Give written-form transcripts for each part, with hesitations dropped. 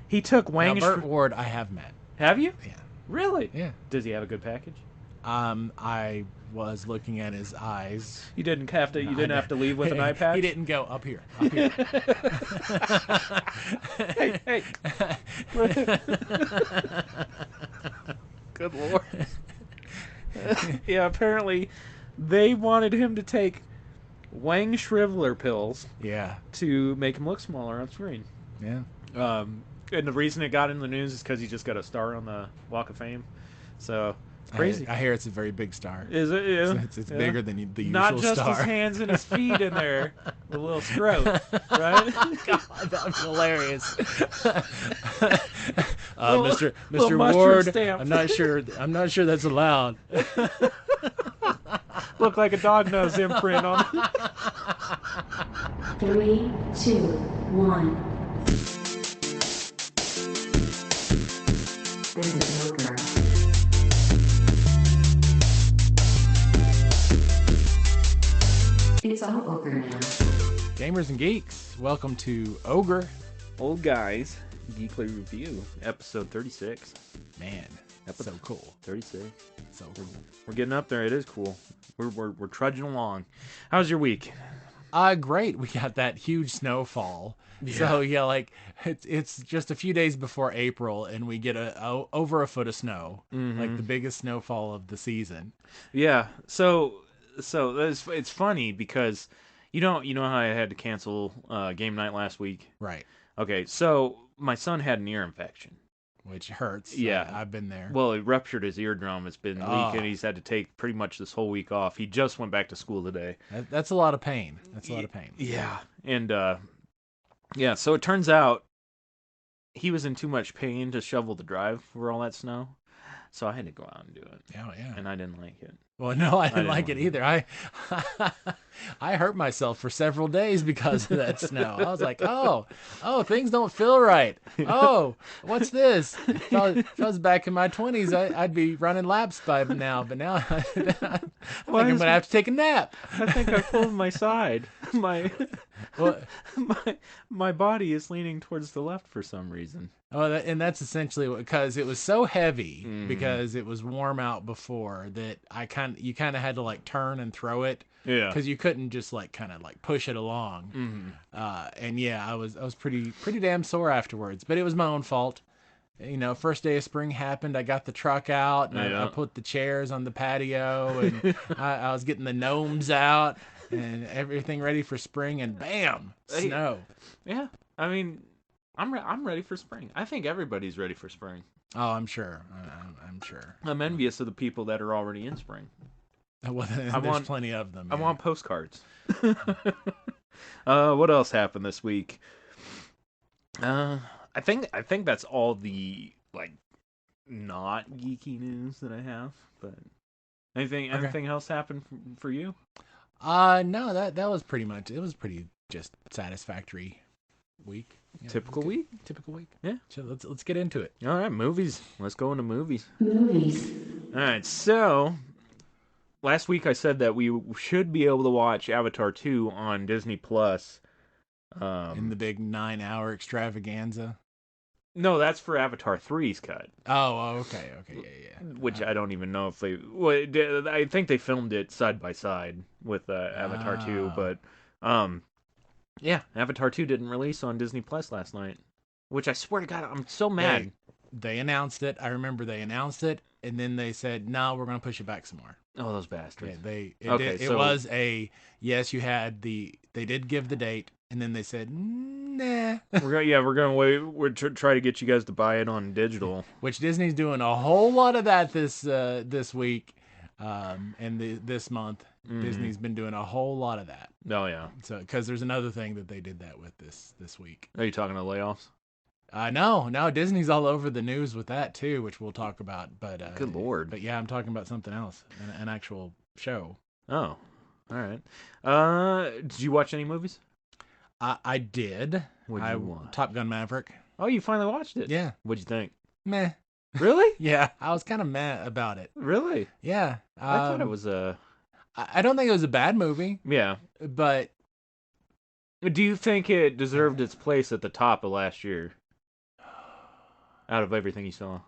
He took Now, Wang. Burt Ward, I have met. Have you? Yeah. Really? Yeah. Does he have a good package? I was looking at his eyes. You didn't have to. You didn't have to leave with an eye patch. He didn't go up here. Up here. Hey. Good Lord. Yeah, apparently they wanted him to take Wang Shriveler pills Yeah. to make him look smaller on screen. Yeah. And the reason it got in the news is because he just got a star on the Walk of Fame. So it's crazy. I hear it's a very big star. Is it? Yeah. It's bigger than the usual Not just star. his hands and his feet in there, the little scrote, right? God, that was hilarious. Little Mr. mushroom Ward, stamp. I'm not sure that's allowed. Look like a dog nose imprint on it. 3, 2, 1. This is Joker. It's all over now. Gamers and geeks, welcome to OGGR. Old Guys Geekly Review, episode 36. Man, that's so cool. 36. So cool. We're getting up there. It is cool. We're trudging along. How's your week? Great. We got that huge snowfall. Yeah. So yeah, like it's just a few days before April, and we get over a foot of snow, like the biggest snowfall of the season. Yeah. So it's funny because you know how I had to cancel game night last week. Right. Okay. So my son had an ear infection, which hurts. Yeah, I've been there. Well, he ruptured his eardrum. It's been leaking. He's had to take pretty much this whole week off. He just went back to school today. That's a lot of pain. Yeah. And yeah, so it turns out he was in too much pain to shovel the drive for all that snow. So I had to go out and do it. Oh, yeah. And I didn't like it. Well, no, I didn't like it either. I hurt myself for several days because of that snow. I was like, oh, things don't feel right. Oh, what's this? If I was back in my 20s, I'd be running laps by now. But now I think I'm going to have to take a nap. I think I pulled my side. My body is leaning towards the left for some reason. Oh, and that's essentially because it was so heavy because it was warm out before that you kind of had to like turn and throw it. Yeah. Because you couldn't just like kind of like push it along. And yeah, I was pretty damn sore afterwards, but it was my own fault. You know, first day of spring happened. I got the truck out and I put the chairs on the patio and I was getting the gnomes out and everything ready for spring, and bam, snow. Yeah. I mean, I'm ready for spring. I think everybody's ready for spring. Oh, I'm sure. I'm sure. I'm envious of the people that are already in spring. Well, there's plenty of them. I want postcards. What else happened this week? I think that's all the like not geeky news that I have. But anything else happened for you? No, that was pretty much. It was pretty just satisfactory week. Yeah, Typical week. Yeah. So let's get into it. All right, movies. Let's go into movies. Movies. All right, so last week I said that we should be able to watch Avatar 2 on Disney Plus. In the big 9-hour extravaganza. No, that's for Avatar 3's cut. Oh, okay, yeah. Which I don't even know if they. Well, I think they filmed it side by side with Avatar 2, but yeah, Avatar 2 didn't release on Disney Plus last night, which I swear to God, I'm so mad. They announced it. I remember they announced it, and then they said, "No, we're going to push it back some more." Oh, those bastards! Yeah, it was a yes. You had They did give the date, and then they said, "Nah." We're gonna wait. We're try to get you guys to buy it on digital. Which Disney's doing a whole lot of that this week, and this month. Disney's been doing a whole lot of that. Oh yeah. So because there's another thing that they did that with this week. Are you talking to layoffs? No, Disney's all over the news with that too, which we'll talk about. But good Lord. But yeah, I'm talking about something else, an actual show. Oh, all right. Did you watch any movies? I did. What'd you watch? Top Gun Maverick. Oh, you finally watched it? Yeah. What'd you think? Meh. Really? Yeah, I was kind of meh about it. Really? Yeah. I thought it was a. I don't think it was a bad movie. Yeah. But do you think it deserved its place at the top of last year? out of everything you saw?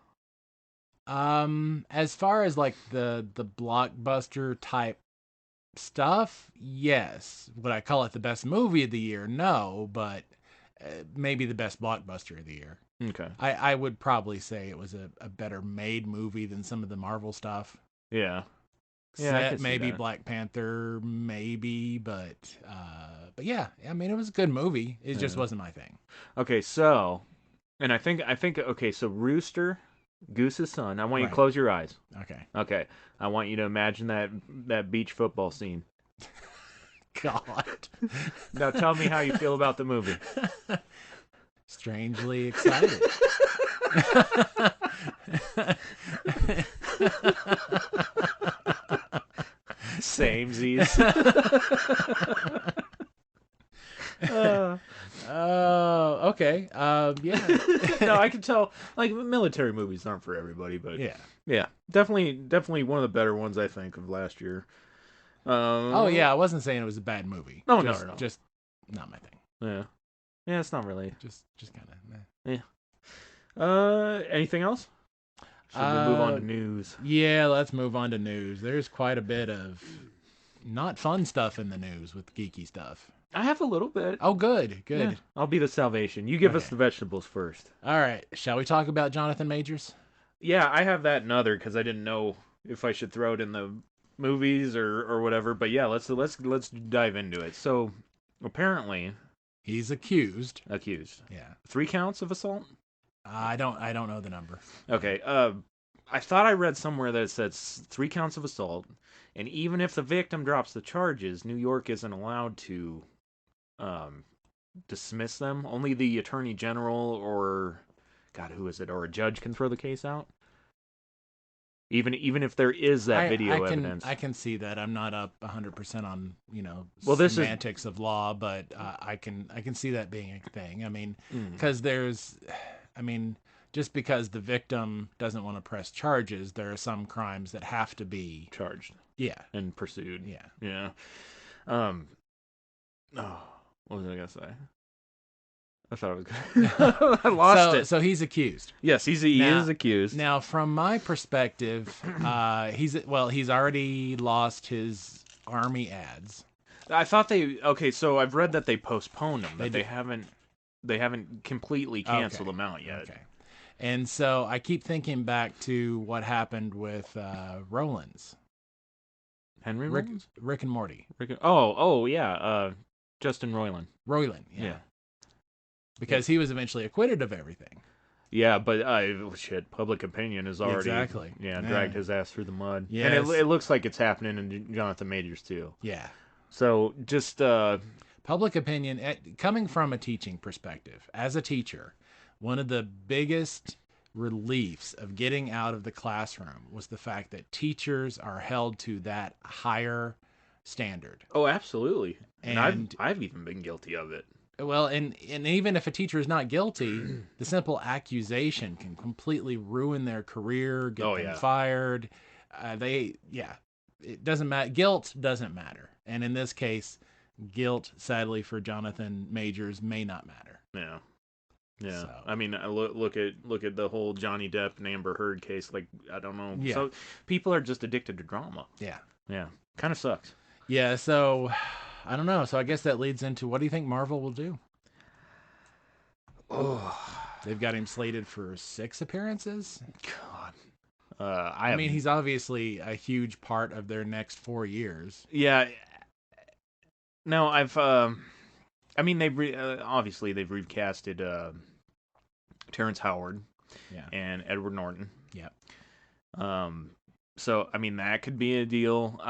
As far as like the blockbuster type stuff, yes. Would I call it the best movie of the year? No, but maybe the best blockbuster of the year. Okay. I would probably say it was a better made movie than some of the Marvel stuff. Yeah. Yeah, I Except can see maybe that. Black Panther, maybe, but yeah, I mean, it was a good movie. It just wasn't my thing. Okay, so, and I think okay, so Rooster, Goose's son. I want you to Right. close your eyes. Okay. Okay, I want you to imagine that beach football scene. God. Now tell me how you feel about the movie. Strangely excited. Samesies. Oh, okay. Yeah. No, I can tell. Like military movies aren't for everybody, but Yeah. definitely one of the better ones I think of last year. Oh, yeah. I wasn't saying it was a bad movie. No, just, no. Just not my thing. Yeah. It's not really. Just kind of. Anything else? Should we move on to news? Yeah, let's move on to news. There's quite a bit of not fun stuff in the news with geeky stuff. I have a little bit. Oh, good. Yeah, I'll be the salvation. You give us Okay. the vegetables first. All right. Shall we talk about Johnathan Majors? Yeah, I have that and other because I didn't know if I should throw it in the movies or whatever. But yeah, let's dive into it. So apparently, He's accused. Yeah. 3 counts of assault. I don't know the number. Okay. I thought I read somewhere that it said 3 counts of assault, and even if the victim drops the charges, New York isn't allowed to dismiss them. Only the attorney general or who is it, or a judge can throw the case out. Even if there is that video evidence. I can see that. I'm not up 100% on semantics of law, but I can see that being a thing. I mean, because just because the victim doesn't want to press charges, there are some crimes that have to be charged. Yeah. And pursued. Yeah. Yeah. What was I gonna say? I thought I was good. I lost it. So he's accused. Yes, he is accused. Now, from my perspective, he's already lost his army ads. I thought so I've read that they postponed them. They haven't completely canceled them out yet. Okay. And so I keep thinking back to what happened with Rollins. Henry Rollins? Rick and Morty. Yeah. Justin Roiland. Yeah. Because he was eventually acquitted of everything. Yeah, but public opinion is already dragged his ass through the mud. Yes. And it looks like it's happening in Johnathan Majors too. Yeah. So just public opinion, coming from a teaching perspective, as a teacher, one of the biggest reliefs of getting out of the classroom was the fact that teachers are held to that higher standard. Oh, absolutely. And I've even been guilty of it. Well, and even if a teacher is not guilty, the simple accusation can completely ruin their career, get them fired. It doesn't matter. Guilt doesn't matter. And in this case, guilt, sadly for Johnathan Majors, may not matter. Yeah. Yeah. So. I mean, look at the whole Johnny Depp and Amber Heard case. Like, I don't know. Yeah. So people are just addicted to drama. Yeah. Yeah. Kind of sucks. Yeah. So I don't know. So I guess that leads into, what do you think Marvel will do? Oh, they've got him slated for 6 appearances. God. I mean, he's obviously a huge part of their next 4 years. Yeah. No, I mean, obviously they've recasted Terrence Howard and Edward Norton. Yep. So I mean, that could be a deal.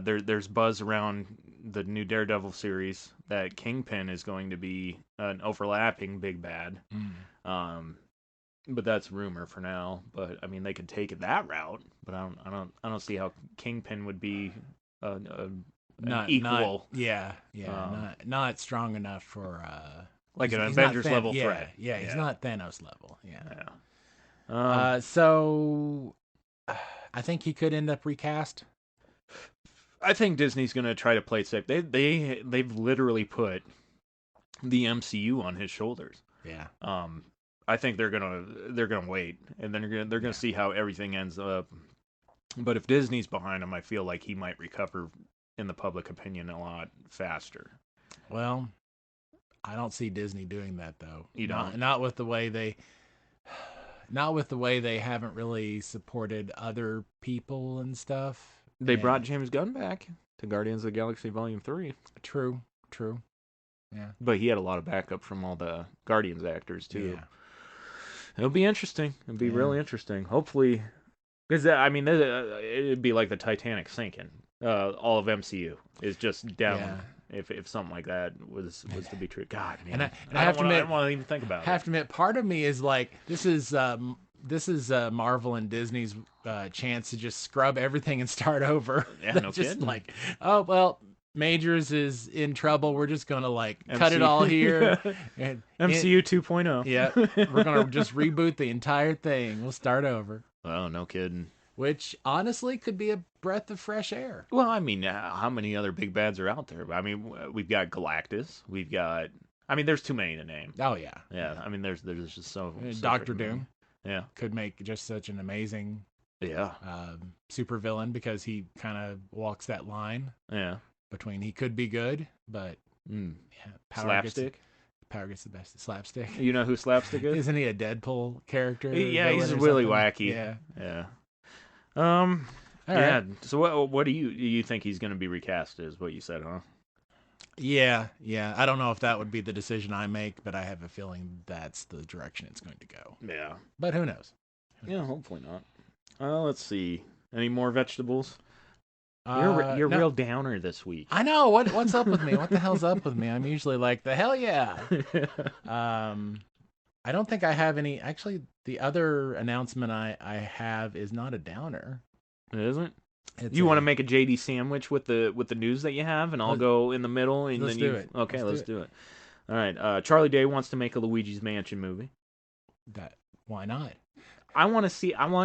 There's buzz around the new Daredevil series that Kingpin is going to be an overlapping big bad. But that's rumor for now. But I mean, they could take it that route. But I don't see how Kingpin would be not equal. Not strong enough for like an Avengers level threat. Yeah, he's not Thanos level. Yeah. So I think he could end up recast. I think Disney's gonna try to play it safe. They've literally put the MCU on his shoulders. Yeah. I think they're gonna wait, and then they're gonna see how everything ends up. But if Disney's behind him, I feel like he might recover in the public opinion a lot faster. Well, I don't see Disney doing that though. You don't? Not with the way they. Not with the way they haven't really supported other people and stuff. They brought James Gunn back to Guardians of the Galaxy Volume 3. True. Yeah. But he had a lot of backup from all the Guardians actors, too. Yeah. It'll be interesting. It'll be really interesting. Hopefully, because, I mean, it'd be like the Titanic sinking. All of MCU is just down. Yeah. If something like that was to be true. God, man. And I have to admit, I don't want to even think about it. have to admit, part of me is like, this is Marvel and Disney's chance to just scrub everything and start over. Yeah, no just kidding. like, oh well, Majors is in trouble. We're just gonna like cut it all here. And MCU 2.0. Yeah, we're gonna just reboot the entire thing. We'll start over. Oh, no kidding. Which honestly could be a breath of fresh air. Well, I mean, how many other big bads are out there? I mean, we've got Galactus. We've got. I mean, there's too many to name. Oh yeah. Yeah. I mean, there's just so. Doctor freaking Doom. many. Yeah. Could make just such an amazing Yeah. super villain because he kind of walks that line Yeah. between he could be good, but yeah, Slapstick. Power gets the best. Slapstick. You know who Slapstick is? Isn't he a Deadpool character? Yeah, he's villain or really something? wacky. Yeah. Yeah. All yeah. right. So what do you think he's going to be recast as? What you said, huh? Yeah. I don't know if that would be the decision I make, but I have a feeling that's the direction it's going to go. Yeah. But who knows? Yeah, hopefully not. Let's see. Any more vegetables? You're no. real downer this week. I know. What's up with me? What the hell's up with me? I'm usually like, the hell yeah. I don't think I have any. Actually, the other announcement I have is not a downer. It isn't? It's You want to make a JD sandwich with the news that you have, and I'll go in the middle, and let's then do you. it. Okay, Let's let's do it. All right. Charlie Day wants to make a Luigi's Mansion movie. Why not? I want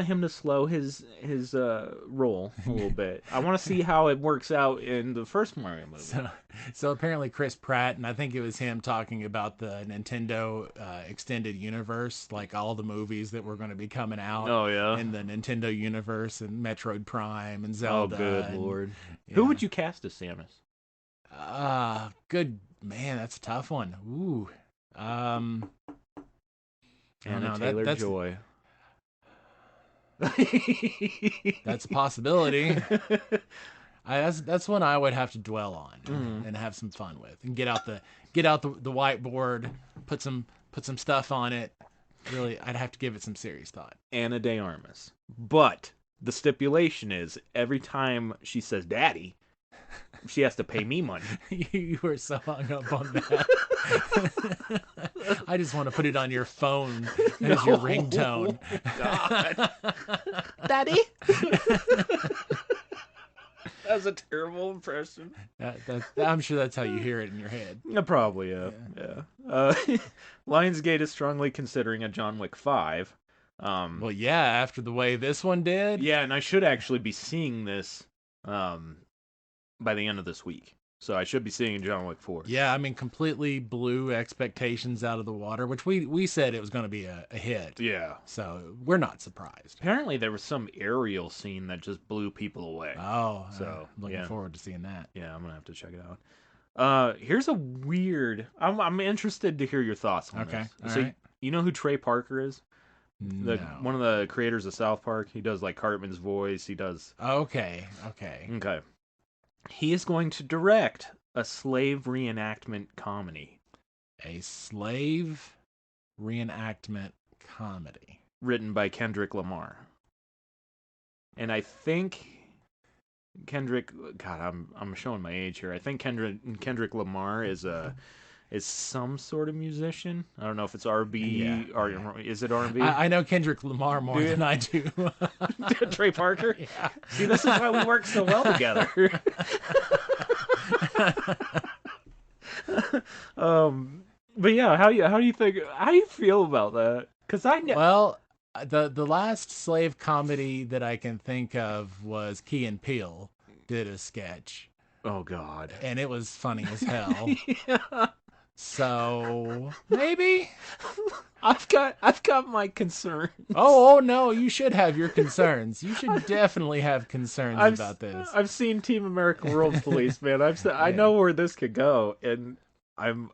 him to slow his roll a little bit. I want to see how it works out in the first Mario movie. So apparently Chris Pratt, and I think it was him talking about the Nintendo extended universe, like all the movies that were going to be coming out. Oh yeah. In the Nintendo universe, and Metroid Prime and Zelda. Oh good lord. Yeah. Who would you cast as Samus? Good man, that's a tough one. Ooh. Anna know, Taylor Joy. That's a possibility. That's one I would have to dwell on and have some fun with, and get out the whiteboard, put some stuff on it. Really, I'd have to give it some serious thought. Anna de Armas. But the stipulation is every time she says "Daddy," she has to pay me money. You were so hung up on that. I just want to put it on your phone as your ringtone. God. Daddy. That's a terrible impression. I'm sure that's how you hear it in your head. Probably, yeah. Lionsgate is strongly considering a John Wick 5. Well, yeah, after the way this one did. Yeah, and I should actually be seeing this by the end of this week. So I should be seeing John Wick 4. Yeah, I mean, completely blew expectations out of the water, which we said it was going to be a hit. Yeah. So we're not surprised. Apparently there was some aerial scene that just blew people away. Oh, so looking forward to seeing that. Yeah, I'm going to have to check it out. Here's a weird... I'm interested to hear your thoughts on this. All so right. You know who Trey Parker is? No. One of the creators of South Park. He does like Cartman's voice. He does... Okay. Okay. He is going to direct a slave reenactment comedy. A slave reenactment comedy. Written by Kendrick Lamar. And I think Kendrick... God, I'm showing my age here. I think Kendrick Lamar is some sort of musician. I don't know if it's R&B or is it R&B? I know Kendrick Lamar more than I do. Trey Parker? Yeah. See, this is why we work so well together. But yeah, how do you feel about that? Because Well, the last slave comedy that I can think of was Key and Peele did a sketch. Oh God. And it was funny as hell. Yeah. So maybe. I've got my concerns. Oh no, you should have your concerns. You should definitely have concerns about this. I've seen Team America World Police, man. I know where this could go, and I'm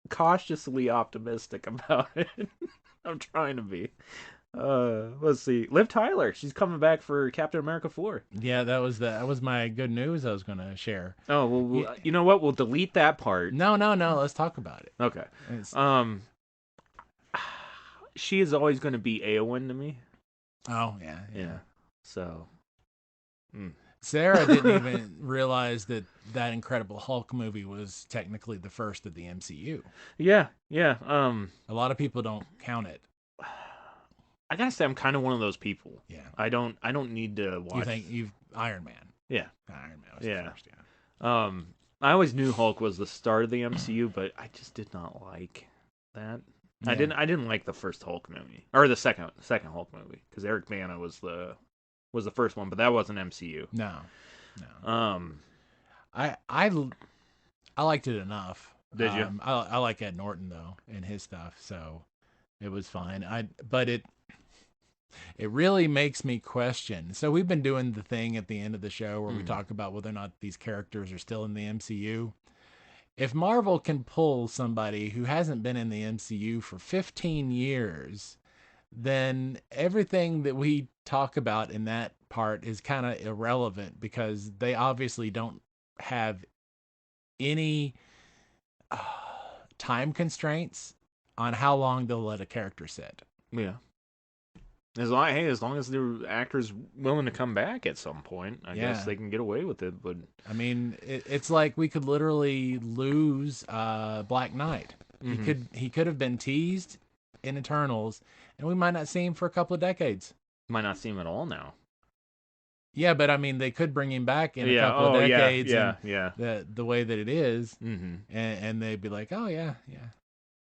cautiously optimistic about it. I'm trying to be. Let's see. Liv Tyler, she's coming back for Captain America 4. Yeah, that was my good news I was going to share. Oh, well, you know what? We'll delete that part. No. Let's talk about it. Okay. It's- She is always going to be Eowyn to me. Oh, yeah. So, Sarah didn't even realize that Incredible Hulk movie was technically the first of the MCU. Yeah. A lot of people don't count it. I gotta say, I'm kind of one of those people. Yeah. I don't need to watch. You think Iron Man? Yeah. Iron Man was the first. Yeah. I always knew Hulk was the start of the MCU, but I just did not like that. Yeah. I didn't like the first Hulk movie or the second Hulk movie because Eric Bana was the first one, but that wasn't MCU. No. I liked it enough. Did you? I like Ed Norton though and his stuff, so it was fine. But it really makes me question. So we've been doing the thing at the end of the show where we talk about whether or not these characters are still in the MCU. If Marvel can pull somebody who hasn't been in the MCU for 15 years, then everything that we talk about in that part is kind of irrelevant because they obviously don't have any time constraints on how long they'll let a character sit. Yeah. As long as the actor's willing to come back at some point, I guess they can get away with it. But I mean, it's like we could literally lose Black Knight. He could have been teased in Eternals, and we might not see him for a couple of decades. Might not see him at all now. Yeah, but I mean, they could bring him back in a couple of decades. Yeah. The way that it is, and they'd be like, oh yeah.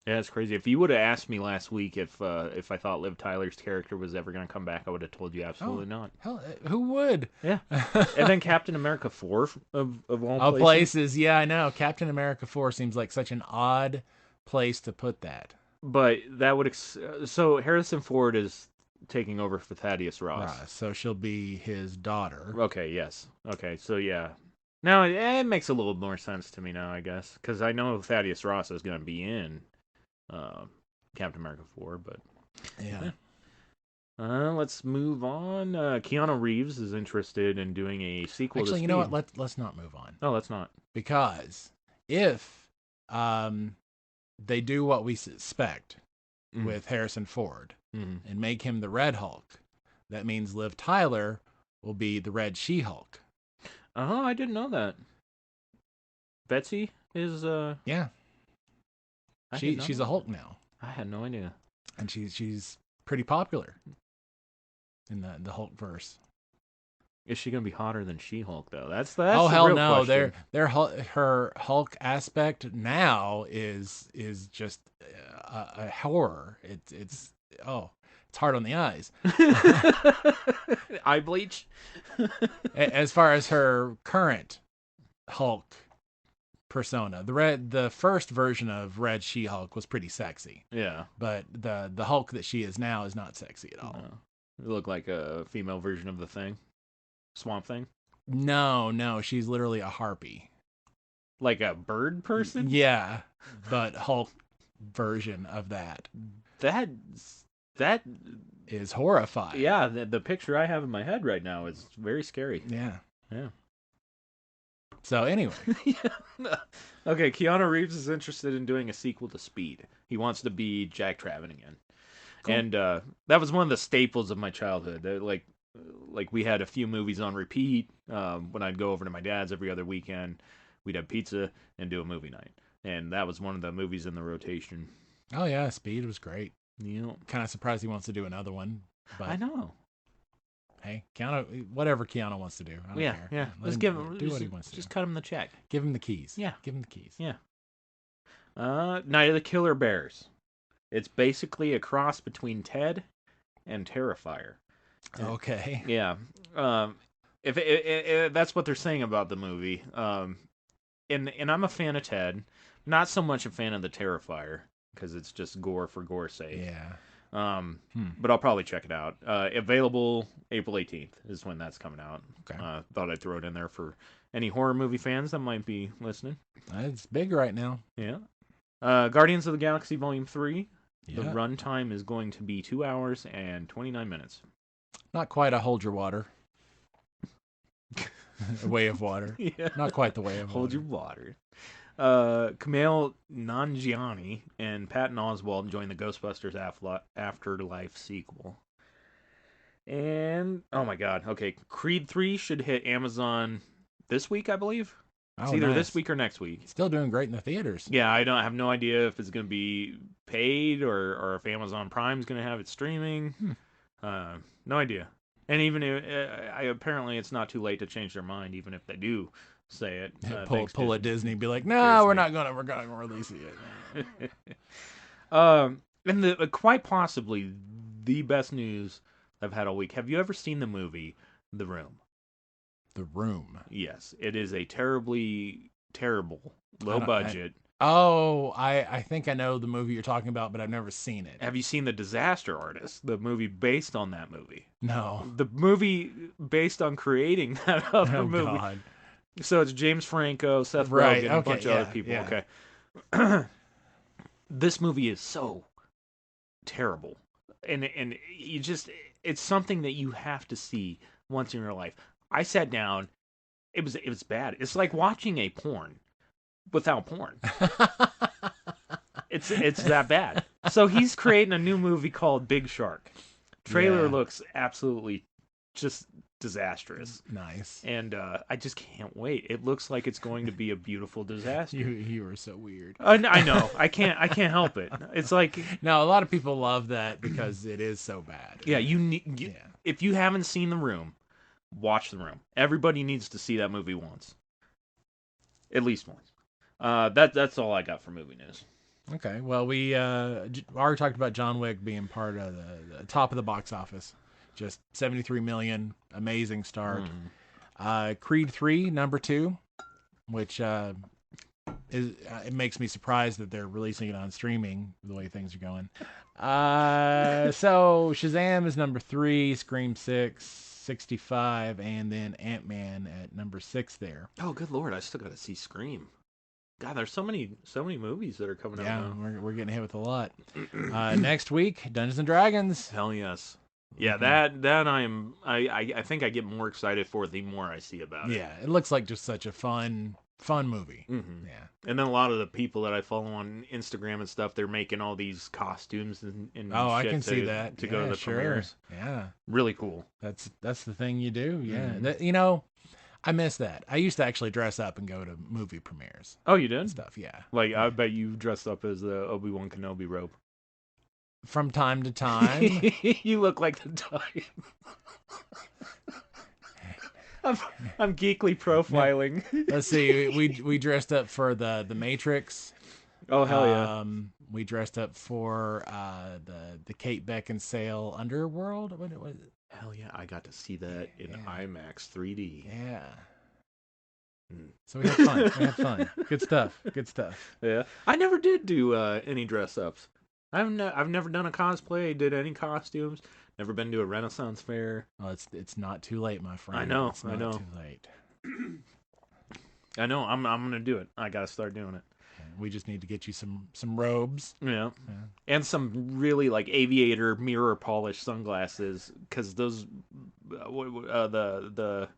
Yeah, it's crazy. If you would have asked me last week if I thought Liv Tyler's character was ever going to come back, I would have told you absolutely not. Hell, who would? Yeah. And then Captain America 4 of all places. Yeah, I know. Captain America 4 seems like such an odd place to put that. But that would so Harrison Ford is taking over for Thaddeus Ross. So she'll be his daughter. Okay, yes. Okay, so yeah. Now it makes a little more sense to me now, I guess, because I know Thaddeus Ross is going to be in Captain America 4, but yeah. Let's move on. Keanu Reeves is interested in doing a sequel. Actually, to you know what? Let's not move on. Oh, let's not. Because if they do what we suspect with Harrison Ford and make him the Red Hulk, that means Liv Tyler will be the Red She-Hulk. Oh, I didn't know that. Betsy is yeah. She's a Hulk now. I had no idea. And she's pretty popular in the Hulk verse. Is she gonna be hotter than She-Hulk though? That's oh hell real no! question. Her Hulk aspect now is just a horror. It's hard on the eyes. Eye bleach. As far as her current Hulk persona, the first version of Red She-Hulk was pretty sexy. Yeah, but the Hulk that she is now is not sexy at all. No. It looked like a female version of the Thing, Swamp Thing. No, she's literally a harpy, like a bird person. Yeah, but Hulk version of that. That is horrifying. Yeah, the picture I have in my head right now is very scary. Yeah. So anyway. Okay, Keanu Reeves is interested in doing a sequel to Speed. He wants to be Jack Traven again. Cool. And that was one of the staples of my childhood. Like we had a few movies on repeat. When I'd go over to my dad's every other weekend, we'd have pizza and do a movie night. And that was one of the movies in the rotation. Oh yeah, Speed was great. Yeah. Kind of surprised he wants to do another one. But I know. Hey, whatever Keanu wants to do. I don't care. Yeah. Let's give him do what he wants to do. Just cut him the check. Give him the keys. Yeah. Give him the keys. Yeah. Night of the Killer Bears. It's basically a cross between Ted and Terrifier. Okay. Yeah. If that's what they're saying about the movie. And I'm a fan of Ted, Not so much a fan of the Terrifier because it's just gore for gore's sake. Yeah. But I'll probably check it out. Available April 18th is when that's coming out. Okay. Thought I'd throw it in there for any horror movie fans that might be listening. It's big right now. Yeah. Guardians of the Galaxy Volume 3. Yeah. The runtime is going to be 2 hours and 29 minutes. Not quite a hold your water. A way of water. Yeah. Not quite the way of Hold water. your water. Kumail Nanjiani and Patton Oswalt join the Ghostbusters Afterlife sequel. And, oh my god, okay, Creed 3 should hit Amazon this week, I believe. It's either this week or next week. Still doing great in the theaters. Yeah, I have no idea if it's going to be paid or if Amazon Prime's going to have it streaming. No idea. And even if, apparently it's not too late to change their mind, even if they do say it. Pull at Disney and be like, no, we're not gonna release it yet. And quite possibly the best news I've had all week. Have you ever seen the movie The Room? The Room. Yes, it is a terribly terrible, low budget. I think I know the movie you're talking about, but I've never seen it. Have you seen The Disaster Artist, the movie based on that movie? No. The movie based on creating that other movie. God. So it's James Franco, Seth Rogen, and a bunch of other people. Yeah. Okay. This movie is so terrible. And you just, it's something that you have to see once in your life. I sat down, it was bad. It's like watching a porn without porn. It's that bad. So he's creating a new movie called Big Shark. Trailer looks absolutely just disastrous. Nice. And I just can't wait. It looks like it's going to be a beautiful disaster. You are so weird. I know. I can't help it. It's like, no, a lot of people love that because it is so bad. yeah, if you haven't seen The Room, watch The Room. Everybody needs to see that movie once. At least once. That's all I got for movie news. Okay. Well, we already talked about John Wick being part of the top of the box office. Just 73 million, amazing start. Creed 3, number 2, which it makes me surprised that they're releasing it on streaming the way things are going. So Shazam is number 3, Scream 6, 65, and then Ant-Man at number 6 there. Oh, good lord! I still got to see Scream. God, there's so many movies that are coming out. Yeah, now. we're getting hit with a lot. Next week, Dungeons and Dragons. Hell yes. Yeah, that I think I get more excited for the more I see about it. Yeah, it looks like just such a fun movie. Mm-hmm. Yeah. And then a lot of the people that I follow on Instagram and stuff, they're making all these costumes and oh, I shit can see that to go to the premieres. Yeah. Really cool. That's the thing you do. Yeah. Mm-hmm. I miss that. I used to actually dress up and go to movie premieres. Oh, you did? And stuff, yeah. Like, I bet you dressed up as the Obi-Wan Kenobi robe. From time to time. You look like the type. I'm geekly profiling. Let's see. We dressed up for the Matrix. Oh, hell yeah. We dressed up for the Kate Beckinsale Underworld. What was it? Hell yeah, I got to see that in IMAX 3D. Yeah. So we had fun. Good stuff. Yeah. I never did do any dress ups. I've never done a cosplay, did any costumes, never been to a Renaissance fair. Well, it's not too late, my friend. I know. It's not too late. I know. I'm gonna do it. I gotta start doing it. We just need to get you some robes. Yeah. And some really like aviator mirror polished sunglasses, because those the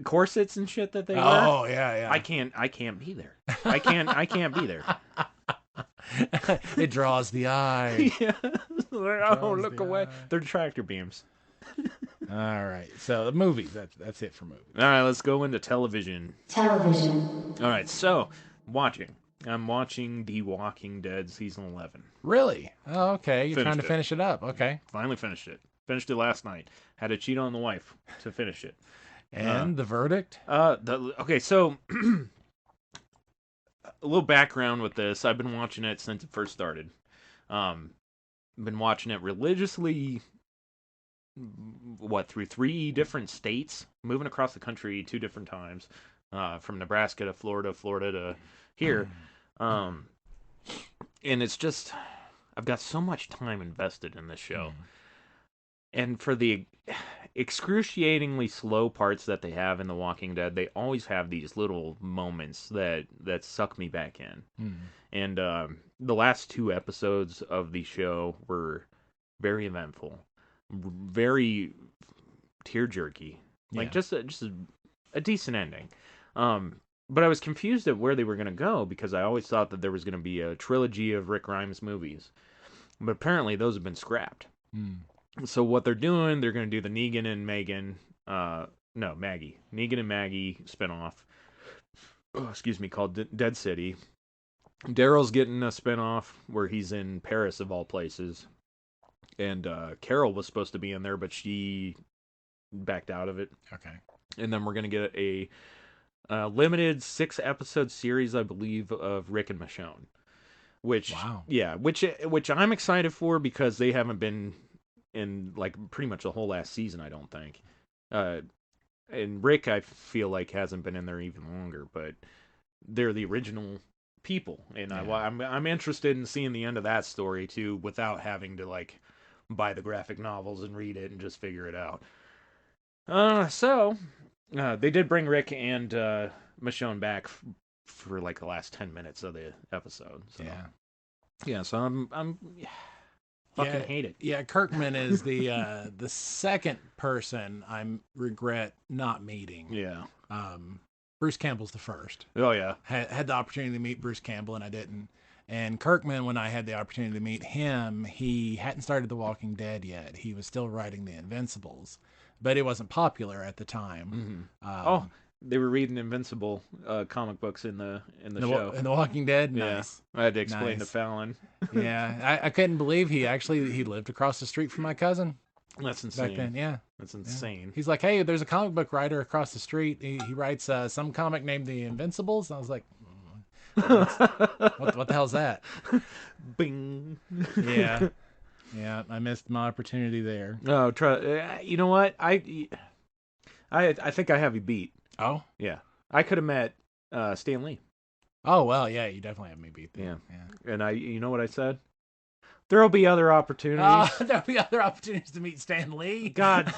corsets and shit that they wear. Oh yeah. I can't be there. I can't be there. It draws the eye. Yeah. Oh, look away. They're tractor beams. All right. So the movies. That's it for movies. All right. Let's go into television. Television. All right. So I'm watching The Walking Dead season 11. Really? Oh, okay. You're trying to finish it up. Okay. Finally finished it. Finished it last night. Had to cheat on the wife to finish it. And the verdict? Okay, so a little background with this. I've been watching it since it first started. Been watching it religiously, through 3 different states, moving across the country 2 different times, from Nebraska to Florida, Florida to here. And it's just, I've got so much time invested in this show. And for the excruciatingly slow parts that they have in The Walking Dead, they always have these little moments that suck me back in. And the last 2 episodes of the show were very eventful, very tear-jerky. Like, just a decent ending. But I was confused at where they were going to go, because I always thought that there was going to be a trilogy of Rick Grimes movies. But apparently those have been scrapped. So what they're doing, they're going to do the Negan and Maggie. Negan and Maggie spinoff. Called Dead City. Daryl's getting a spinoff where he's in Paris, of all places. And Carol was supposed to be in there, but she backed out of it. Okay. And then we're going to get a limited 6-episode series, I believe, of Rick and Michonne. Which I'm excited for, because they haven't been in like pretty much the whole last season, I don't think. And Rick, I feel like, hasn't been in there even longer, but they're the original people, and I'm interested in seeing the end of that story too, without having to like buy the graphic novels and read it and just figure it out. So they did bring Rick and Michonne back for like the last 10 minutes of the episode. So. So I'm fucking hate it. Yeah, Kirkman is the second person I regret not meeting. Yeah. Bruce Campbell's the first. Oh yeah. Had the opportunity to meet Bruce Campbell, and I didn't. And Kirkman, when I had the opportunity to meet him, he hadn't started The Walking Dead yet. He was still writing The Invincibles, but it wasn't popular at the time. They were reading Invincible comic books in the show. In The Walking Dead? Nice. I had to explain to Fallon. I couldn't believe he lived across the street from my cousin. That's insane. Back then, yeah. That's insane. Yeah. He's like, hey, there's a comic book writer across the street. He writes some comic named The Invincibles. And I was like, what the hell's that? Bing. Yeah. Yeah, I missed my opportunity there. Oh, you know what? I think I have you beat. Oh? Yeah. I could have met Stan Lee. Oh, well, yeah, you definitely have me beat there. Yeah. And you know what I said? There'll be other opportunities. There'll be other opportunities to meet Stan Lee. God.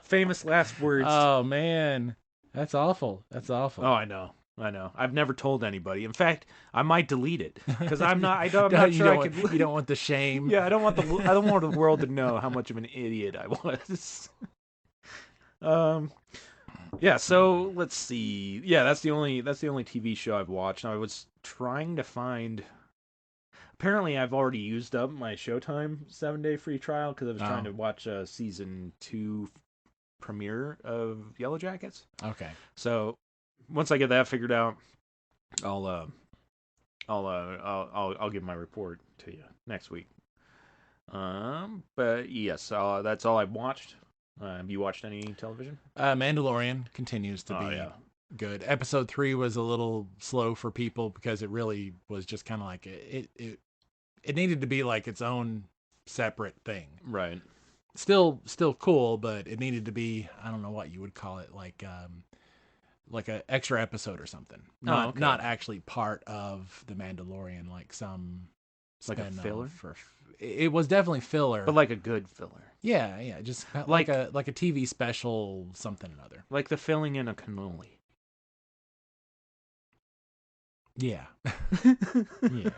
Famous last words. Oh, man. That's awful. Oh, I know. I've never told anybody. In fact, I might delete it, because I'm not sure You don't want the shame. Yeah, I don't want the world to know how much of an idiot I was. Yeah, so let's see. Yeah, that's the only TV show I've watched. I was trying to find. Apparently, I've already used up my Showtime 7-day free trial, because I was trying to watch season 2 premiere of Yellow Jackets. Okay. So once I get that figured out, I'll give my report to you next week. But yes, that's all I've watched. Have you watched any television? Mandalorian continues to be good. Episode 3 was a little slow for people, because it really was just kind of like it needed to be like its own separate thing. Right. Still cool, but it needed to be, I don't know what you would call it, like an extra episode or something. Not actually part of the Mandalorian, like some like a filler. It was definitely filler, but like a good filler. Yeah, just like a TV special, something or other. Like the filling in a cannoli. Yeah. Yeah.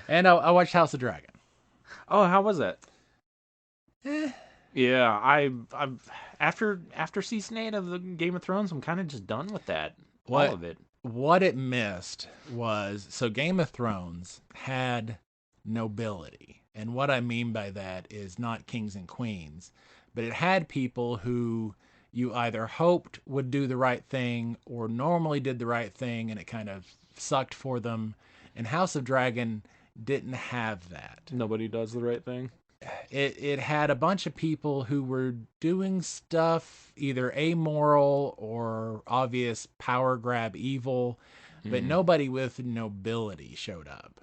And I watched House of Dragon. Oh, how was it? Yeah, I've after season 8 of the Game of Thrones, I'm kind of just done with that. All of it. What it missed was, so Game of Thrones had nobility. And what I mean by that is not kings and queens, but it had people who you either hoped would do the right thing or normally did the right thing, and it kind of sucked for them. And House of Dragon didn't have that. Nobody does the right thing. It had a bunch of people who were doing stuff either amoral or obvious power grab evil, but nobody with nobility showed up.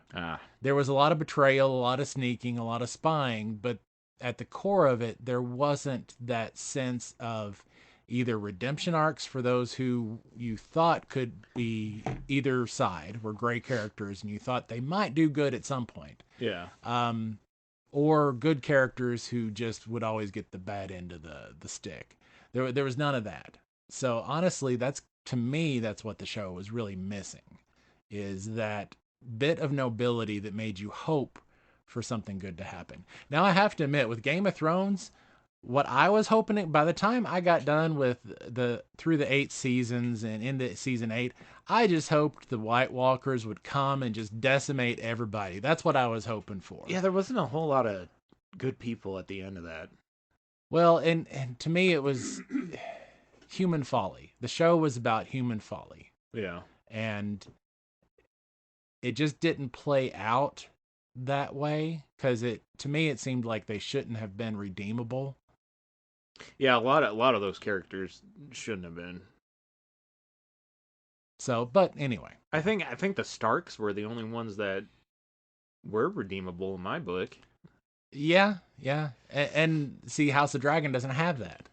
There was a lot of betrayal, a lot of sneaking, a lot of spying, but at the core of it, there wasn't that sense of either redemption arcs for those who you thought could be either side, were great characters, and you thought they might do good at some point. Yeah. Or good characters who just would always get the bad end of the stick. There was none of that. So honestly, to me, that's what the show was really missing, is that bit of nobility that made you hope for something good to happen. Now, I have to admit, with Game of Thrones, what I was hoping, by the time I got done with through the 8 seasons and into season 8, I just hoped the White Walkers would come and just decimate everybody. That's what I was hoping for. Yeah, there wasn't a whole lot of good people at the end of that. Well, and to me, it was human folly. The show was about human folly. Yeah. And it just didn't play out that way, because to me it seemed like they shouldn't have been redeemable. Yeah, a lot of those characters shouldn't have been. So, but anyway, I think the Starks were the only ones that were redeemable in my book. Yeah. And see, House of Dragon doesn't have that.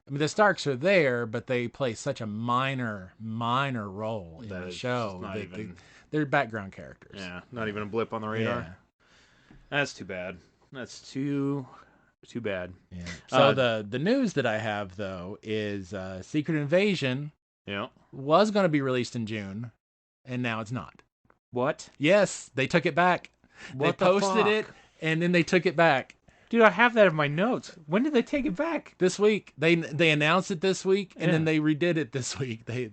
I mean, the Starks are there, but they play such a minor role in the show. They're background characters. Yeah, not even a blip on the radar. Yeah. That's too bad. That's too bad. Yeah. So the news that I have, though, is Secret Invasion was going to be released in June, and now it's not. What? Yes, they took it back. They posted it, and then they took it back. Dude, I have that in my notes. When did they take it back? This week. They announced it this week, and then they redid it this week. They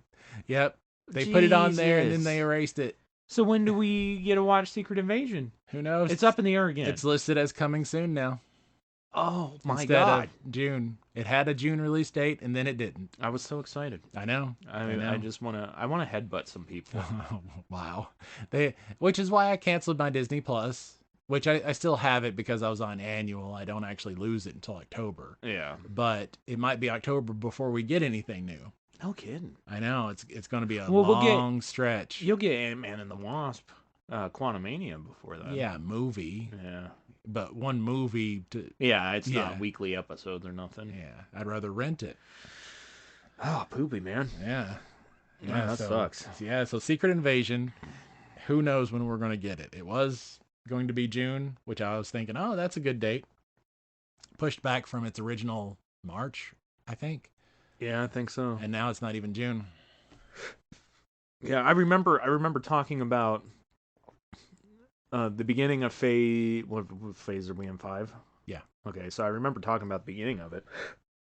put it on there, and then they erased it. So when do we get to watch Secret Invasion? Who knows? It's up in the air again. It's listed as coming soon now. Oh my Instead God! Of June. It had a June release date, and then it didn't. I was so excited. I know. I just want to headbutt some people. Wow. Which is why I canceled my Disney Plus, which I still have it because I was on annual. I don't actually lose it until October. Yeah. But it might be October before we get anything new. No kidding. I know. It's going to be a long stretch. You'll get Ant-Man and the Wasp, Quantumania before that. Yeah, movie. Yeah. But one movie to... Yeah, it's not weekly episodes or nothing. Yeah, I'd rather rent it. Oh, poopy, man. Yeah. Yeah, that sucks. Yeah, so Secret Invasion, who knows when we're going to get it. It was going to be June, which I was thinking, oh, that's a good date. Pushed back from its original March, I think. Yeah, I think so. And now it's not even June. Yeah, I remember talking about the beginning of phase. What phase are we in? 5? Yeah. Okay, so I remember talking about the beginning of it.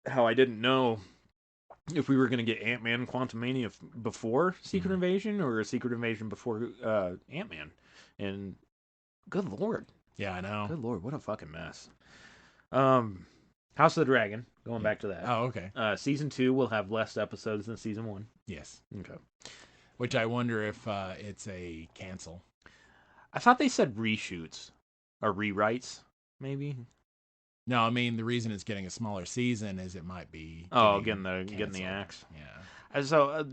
How I didn't know if we were going to get Ant-Man Quantumania before Secret Invasion or a Secret Invasion before Ant-Man. And good Lord. Yeah, I know. Good Lord, what a fucking mess. House of the Dragon, going back to that. Oh, okay. Season 2 will have less episodes than Season 1. Yes. Okay. Which I wonder if it's a cancel. I thought they said reshoots or rewrites, maybe. No, I mean the reason it's getting a smaller season is it might be getting the axe. Yeah. So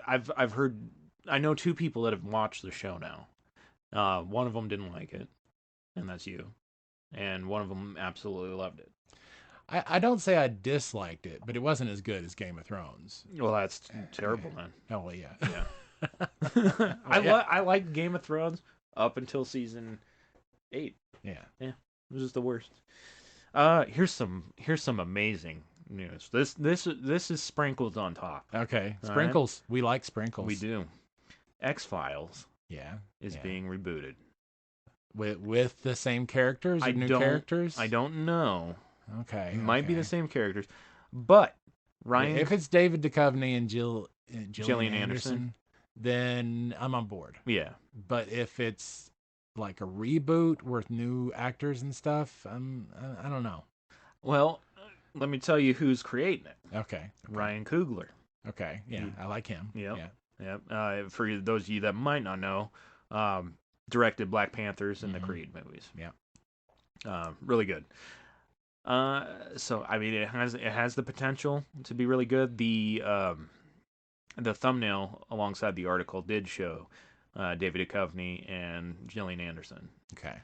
I've heard, I know 2 people that have watched the show now. One of them didn't like it, and that's you, and one of them absolutely loved it. I don't say I disliked it, but it wasn't as good as Game of Thrones. Well, that's terrible, man. Oh well, yeah. Yeah. I liked Game of Thrones up until season 8. Yeah. Yeah. It was just the worst. Here's some amazing news. This is sprinkled on top. Okay. Sprinkles. Right? We like sprinkles. We do. X-Files. Yeah. Is being rebooted. With the same characters or new characters? I don't know. Okay. It might be the same characters. But Ryan, if it's David Duchovny and Gillian Anderson, then I'm on board. Yeah. But if it's like a reboot with new actors and stuff, I don't know. Well, let me tell you who's creating it. Okay. Ryan Coogler. Okay. Yeah, I like him. Yep. Yeah. Yep. For those of you that might not know, directed Black Panthers and the Creed movies. Yeah. Really good. So I mean, it has the potential to be really good. The thumbnail alongside the article did show David Duchovny and Gillian Anderson. Okay.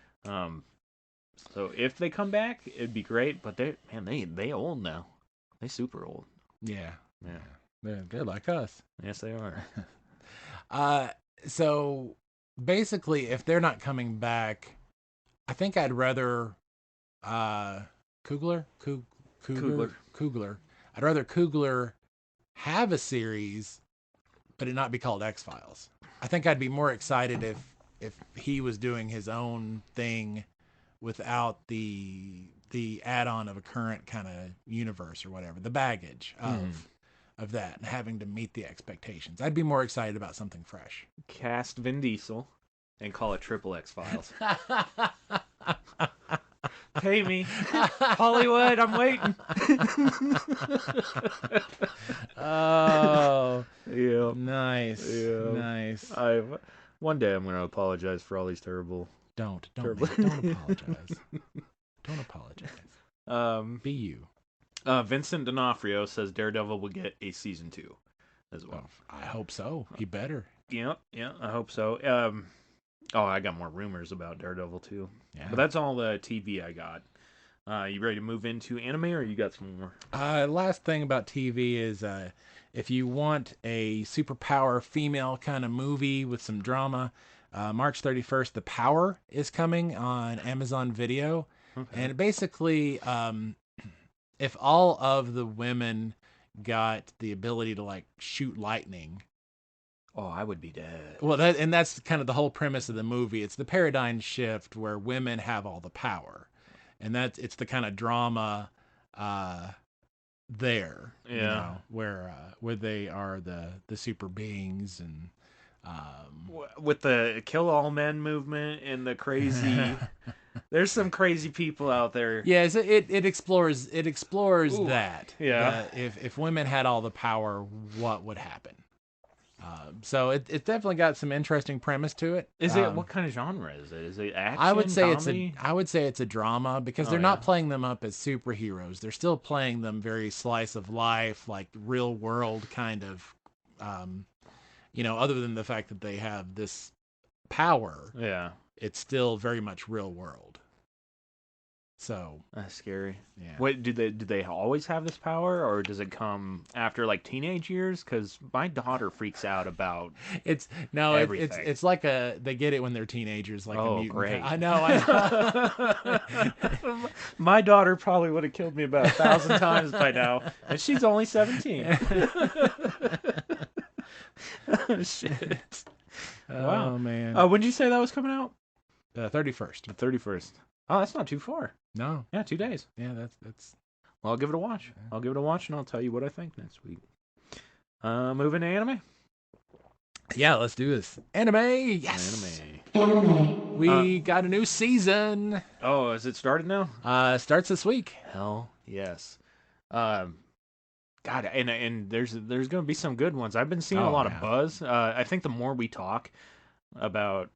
So if they come back, it'd be great. But they old now. They super old. Yeah. Yeah. They're like us. Yes, they are. So basically, if they're not coming back, I think I'd rather Coogler. I'd rather Coogler have a series, but it not be called X-Files. I think I'd be more excited if he was doing his own thing without the add-on of a current kind of universe or whatever, the baggage of that and having to meet the expectations. I'd be more excited about something fresh. Cast Vin Diesel and call it Triple X Files. Pay me, Hollywood. I'm waiting. Oh, yeah, nice, yeah. nice. One day I'm gonna apologize for all these terrible. Don't apologize. Don't apologize. Be you. Vincent D'Onofrio says Daredevil will get a season 2 as well. I hope so. He better. Yeah, I hope so. I got more rumors about Daredevil too. Yeah. But that's all the TV I got. You ready to move into anime, or you got some more? Last thing about TV is if you want a superpower female kind of movie with some drama, March 31st, The Power is coming on Amazon Video. Okay. And basically, if all of the women got the ability to like shoot lightning, oh, I would be dead. Well, that's kind of the whole premise of the movie. It's the paradigm shift where women have all the power, and it's the kind of drama there, yeah, you know, where they are the super beings and with the kill all men movement and the crazy. There's some crazy people out there. Yeah, so it explores Ooh, that. Yeah, if women had all the power, what would happen? So it's definitely got some interesting premise to it. Is it what kind of genre is it? Is it action? I would say comedy? it's a drama because they're not playing them up as superheroes. They're still playing them very slice of life, like real world kind of. Other than the fact that they have this power, it's still very much real world. So that's scary. Yeah. Wait, do they always have this power, or does it come after like teenage years? Because my daughter freaks out about everything. It's like they get it when they're teenagers, like a mutant. Great. I know. My daughter probably would have killed me about 1,000 times by now, and she's only 17. Shit. Wow, man. When did you say that was coming out? 31st. The 31st. Oh, that's not too far. No. Yeah, 2 days. Yeah, that's. Well, I'll give it a watch. Yeah. I'll give it a watch, and I'll tell you what I think next week. Moving to anime? Yeah, let's do this. Anime! Yes! Anime. We got a new season. Oh, is it started now? Starts this week. Hell yes. God, and there's going to be some good ones. I've been seeing a lot of buzz. I think the more we talk about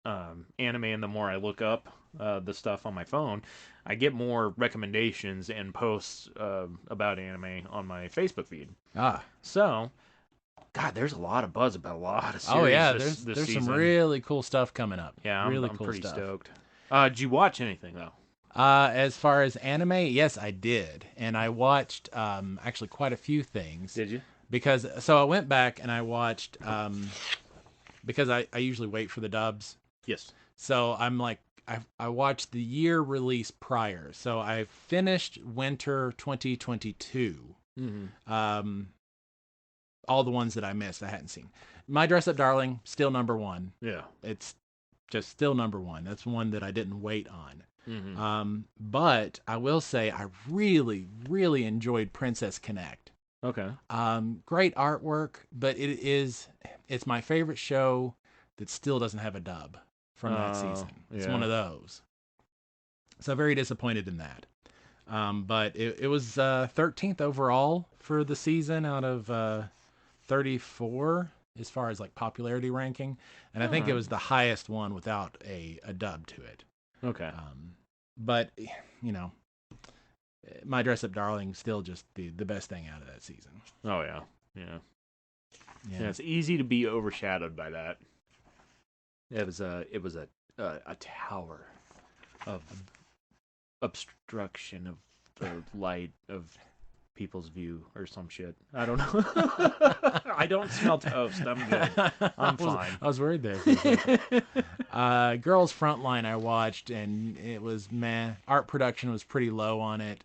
anime and the more I look up the stuff on my phone, I get more recommendations and posts about anime on my Facebook feed. So, God, there's a lot of buzz about a lot of series. Oh yeah, this there's season. Some really cool stuff coming up. Yeah, I'm cool pretty stuff. Stoked. Did you watch anything though? As far as anime, yes, I did, and I watched actually quite a few things. Did you? So I went back and I watched because I usually wait for the dubs. Yes. So I'm like, I watched the year release prior. So I finished winter 2022. Mm-hmm. All the ones that I missed, I hadn't seen. My Dress Up Darling, still number one. Yeah. It's just still number one. That's one that I didn't wait on. Mm-hmm. But I will say I really, really enjoyed Princess Connect. Okay. Great artwork, but it's my favorite show that still doesn't have a dub from that season. It's one of those. So very disappointed in that. But it was 13th overall for the season out of 34 as far as like popularity ranking. And I think it was the highest one without a dub to it. Okay. But, My Dress Up Darling still just the best thing out of that season. Oh, yeah. Yeah, it's easy to be overshadowed by that. It was a tower of obstruction of the light of people's view or some shit. I don't know. I don't smell toast. I'm good. I'm fine. I was worried there. Girls Frontline I watched, and it was meh. Art production was pretty low on it,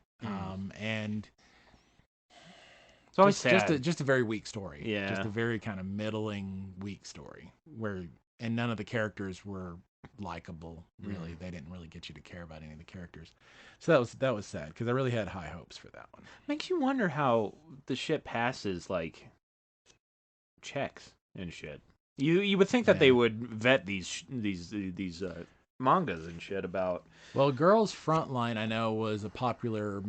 and it's always sad. Just a very weak story. Yeah. Just a very kind of middling, weak story and none of the characters were likable. Really, they didn't really get you to care about any of the characters. So that was sad because I really had high hopes for that one. Makes you wonder how the shit passes like checks and shit. You would think that they would vet these mangas and shit about. Well, Girls Frontline I know was a popular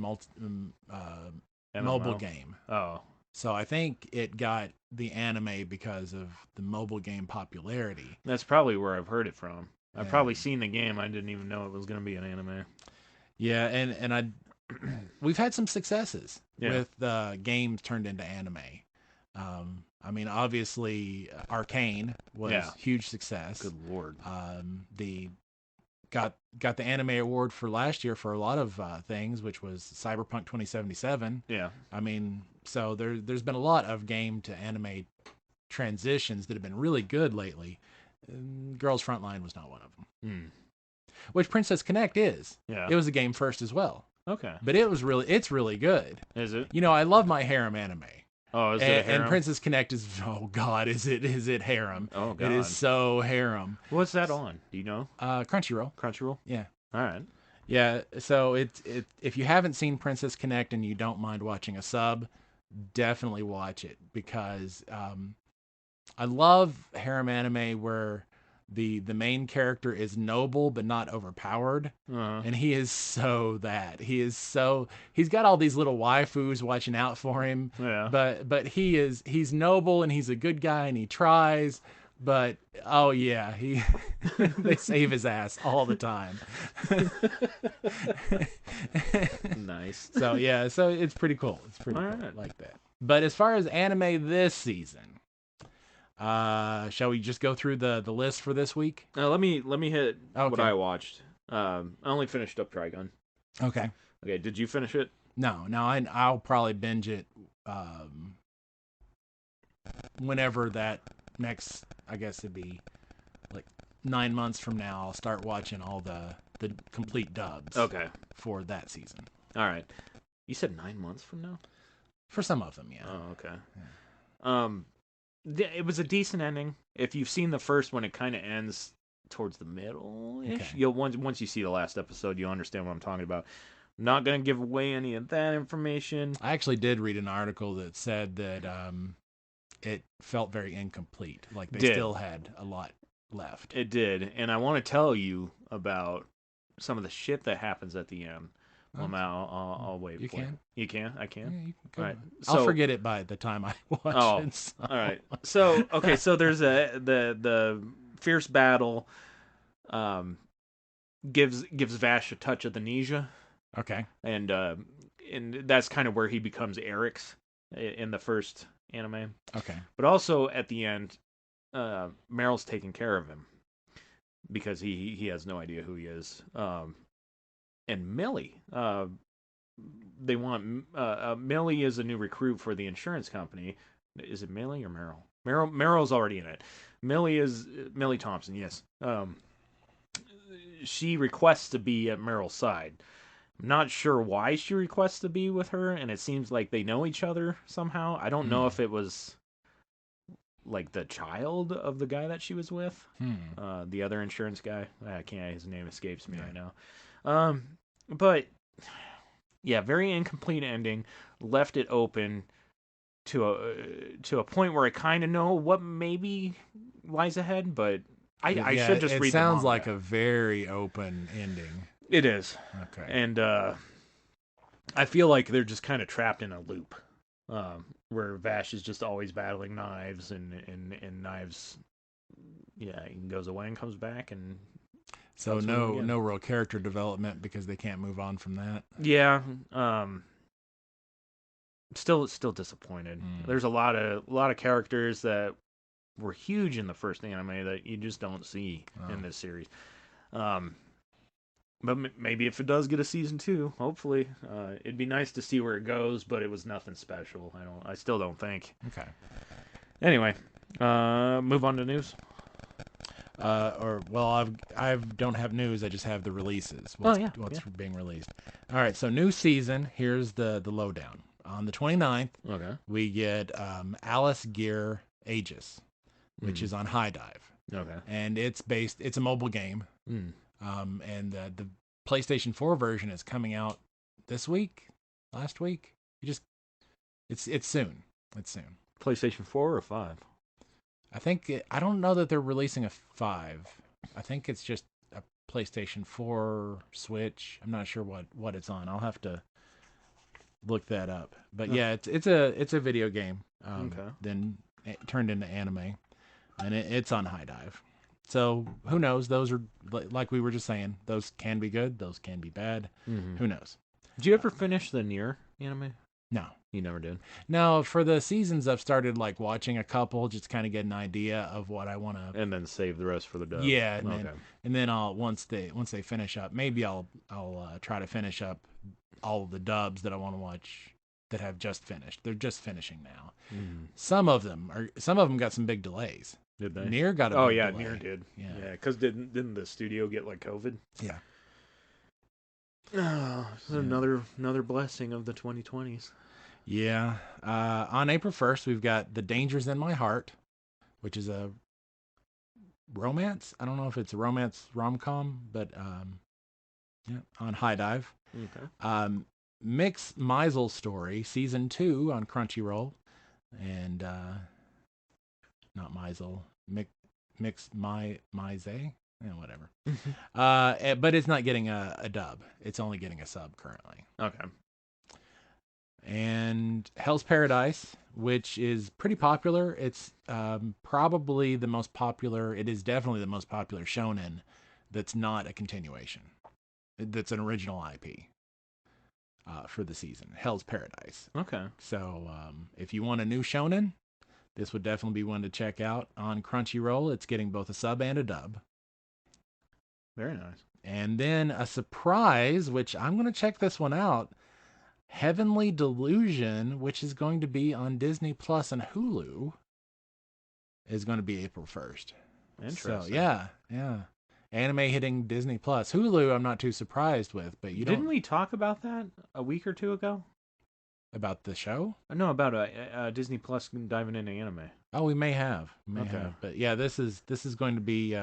mobile game. Oh. So I think it got the anime because of the mobile game popularity. That's probably where I've heard it from. I've probably seen the game. I didn't even know it was going to be an anime. Yeah, and we've had some successes with games turned into anime. I mean, obviously, Arcane was a huge success. Good lord. The got the anime award for last year for a lot of things, which was Cyberpunk 2077. Yeah. I mean, so there's been a lot of game to anime transitions that have been really good lately. Girls Frontline was not one of them. Which Princess Connect is. Yeah. It was a game first as well. Okay. But it's really good. Is it? You know, I love my harem anime. Oh, is it a harem? And Princess Connect is, oh God, is it harem? Oh God. It is so harem. What's that on? Do you know? Crunchyroll. Crunchyroll? Yeah. All right. Yeah, so if you haven't seen Princess Connect and you don't mind watching a sub, definitely watch it because I love harem anime where the main character is noble but not overpowered, and he is so that he's got all these little waifus watching out for him, but he's noble and he's a good guy and he tries, but oh yeah, they save his ass all the time. Nice. So yeah, so it's pretty cool. It's pretty cool. Right. Like that. But as far as anime this season, shall we just go through the list for this week? Let me hit what I watched. I only finished up Trigun. Okay. Okay. Did you finish it? No. I'll probably binge it whenever that next. I guess it'd be like 9 months from now. I'll start watching all the complete dubs. Okay. For that season. All right. You said 9 months from now? For some of them, yeah. Oh, okay. Yeah. It was a decent ending. If you've seen the first one, it kind of ends towards the middle-ish. Okay. You'll once you see the last episode, you'll understand what I'm talking about. I'm not going to give away any of that information. I actually did read an article that said that it felt very incomplete. Like they still had a lot left. It did, and I want to tell you about some of the shit that happens at the end. Well, I'll wait. You for can? it. You can? I can? Yeah, you can go. All right. I'll forget it by the time I watch it. So. All right. So, okay, so there's the fierce battle gives Vash a touch of the Nisha. Okay. And that's kind of where he becomes Eric's in the first anime. Okay. But also at the end, Meryl's taking care of him because he has no idea who he is. And Millie, they want Millie is a new recruit for the insurance company. Is it Millie or Meryl? Meryl's already in it. Millie is Millie Thompson. Yes. She requests to be at Meryl's side. I'm not sure why she requests to be with her, and it seems like they know each other somehow. I don't know if it was like the child of the guy that she was with, the other insurance guy. I can't. His name escapes me right now. But yeah, very incomplete ending. Left it open to a point where I kind of know what maybe lies ahead, but I should just read. It sounds like a very open ending. It is. Okay. And I feel like they're just kind of trapped in a loop, where Vash is just always battling Knives, and Knives, he goes away and comes back, and so no real character development because they can't move on from that. Yeah. Still disappointed. There's a lot of characters that were huge in the first anime that you just don't see in this series. But maybe if it does get a season 2, hopefully, it'd be nice to see where it goes. But it was nothing special. I still don't think. Okay. Anyway, move on to news. I don't have news. I just have the releases. What's being released. All right. So new season. Here's the lowdown. On the 29th, we get Alice Gear Aegis, which is on High Dive. Okay. And it's a mobile game. And the PlayStation 4 version is coming out last week. It's soon. It's soon. PlayStation 4 or 5? I don't know that they're releasing a 5. I think it's just a PlayStation 4 Switch. I'm not sure what it's on. I'll have to look that up. But yeah, it's a video game. Then it turned into anime, and it's on High Dive. So who knows? Those are, like we were just saying, those can be good. Those can be bad. Who knows? Did you ever finish the Nier anime? No. You never did? No, for the seasons, I've started like watching a couple, just kind of get an idea of what I want to. And then save the rest for the dub. Yeah, and then I'll once they finish up, maybe I'll try to finish up all of the dubs that I want to watch that have just finished. They're just finishing now. Some of them got some big delays. Did they? Nier got a big delay. Nier did. Yeah, because didn't the studio get like COVID? Yeah. Oh, another blessing of the 2020s. Yeah. On April 1st, we've got The Dangers in My Heart, which is a romance. I don't know if it's a romance rom-com, but on High Dive. Okay. Mix Meisel Story, Season 2 on Crunchyroll. And not Meisel, Mix Meisei. Whatever. But it's not getting a dub. It's only getting a sub currently. Okay. And Hell's Paradise, which is pretty popular. It's probably the most popular. It is definitely the most popular shonen that's not a continuation. That's an original IP for the season. Hell's Paradise. Okay. So if you want a new shonen, this would definitely be one to check out on Crunchyroll. It's getting both a sub and a dub. Very nice. And then a surprise, which I'm going to check this one out. Heavenly Delusion, which is going to be on Disney Plus and Hulu, is going to be April 1st. Interesting. So, yeah. Anime hitting Disney Plus. Hulu, I'm not too surprised with, but Didn't we talk about that a week or two ago? About the show? No, about Disney Plus diving into anime. Oh, we may have. But yeah, this is going to be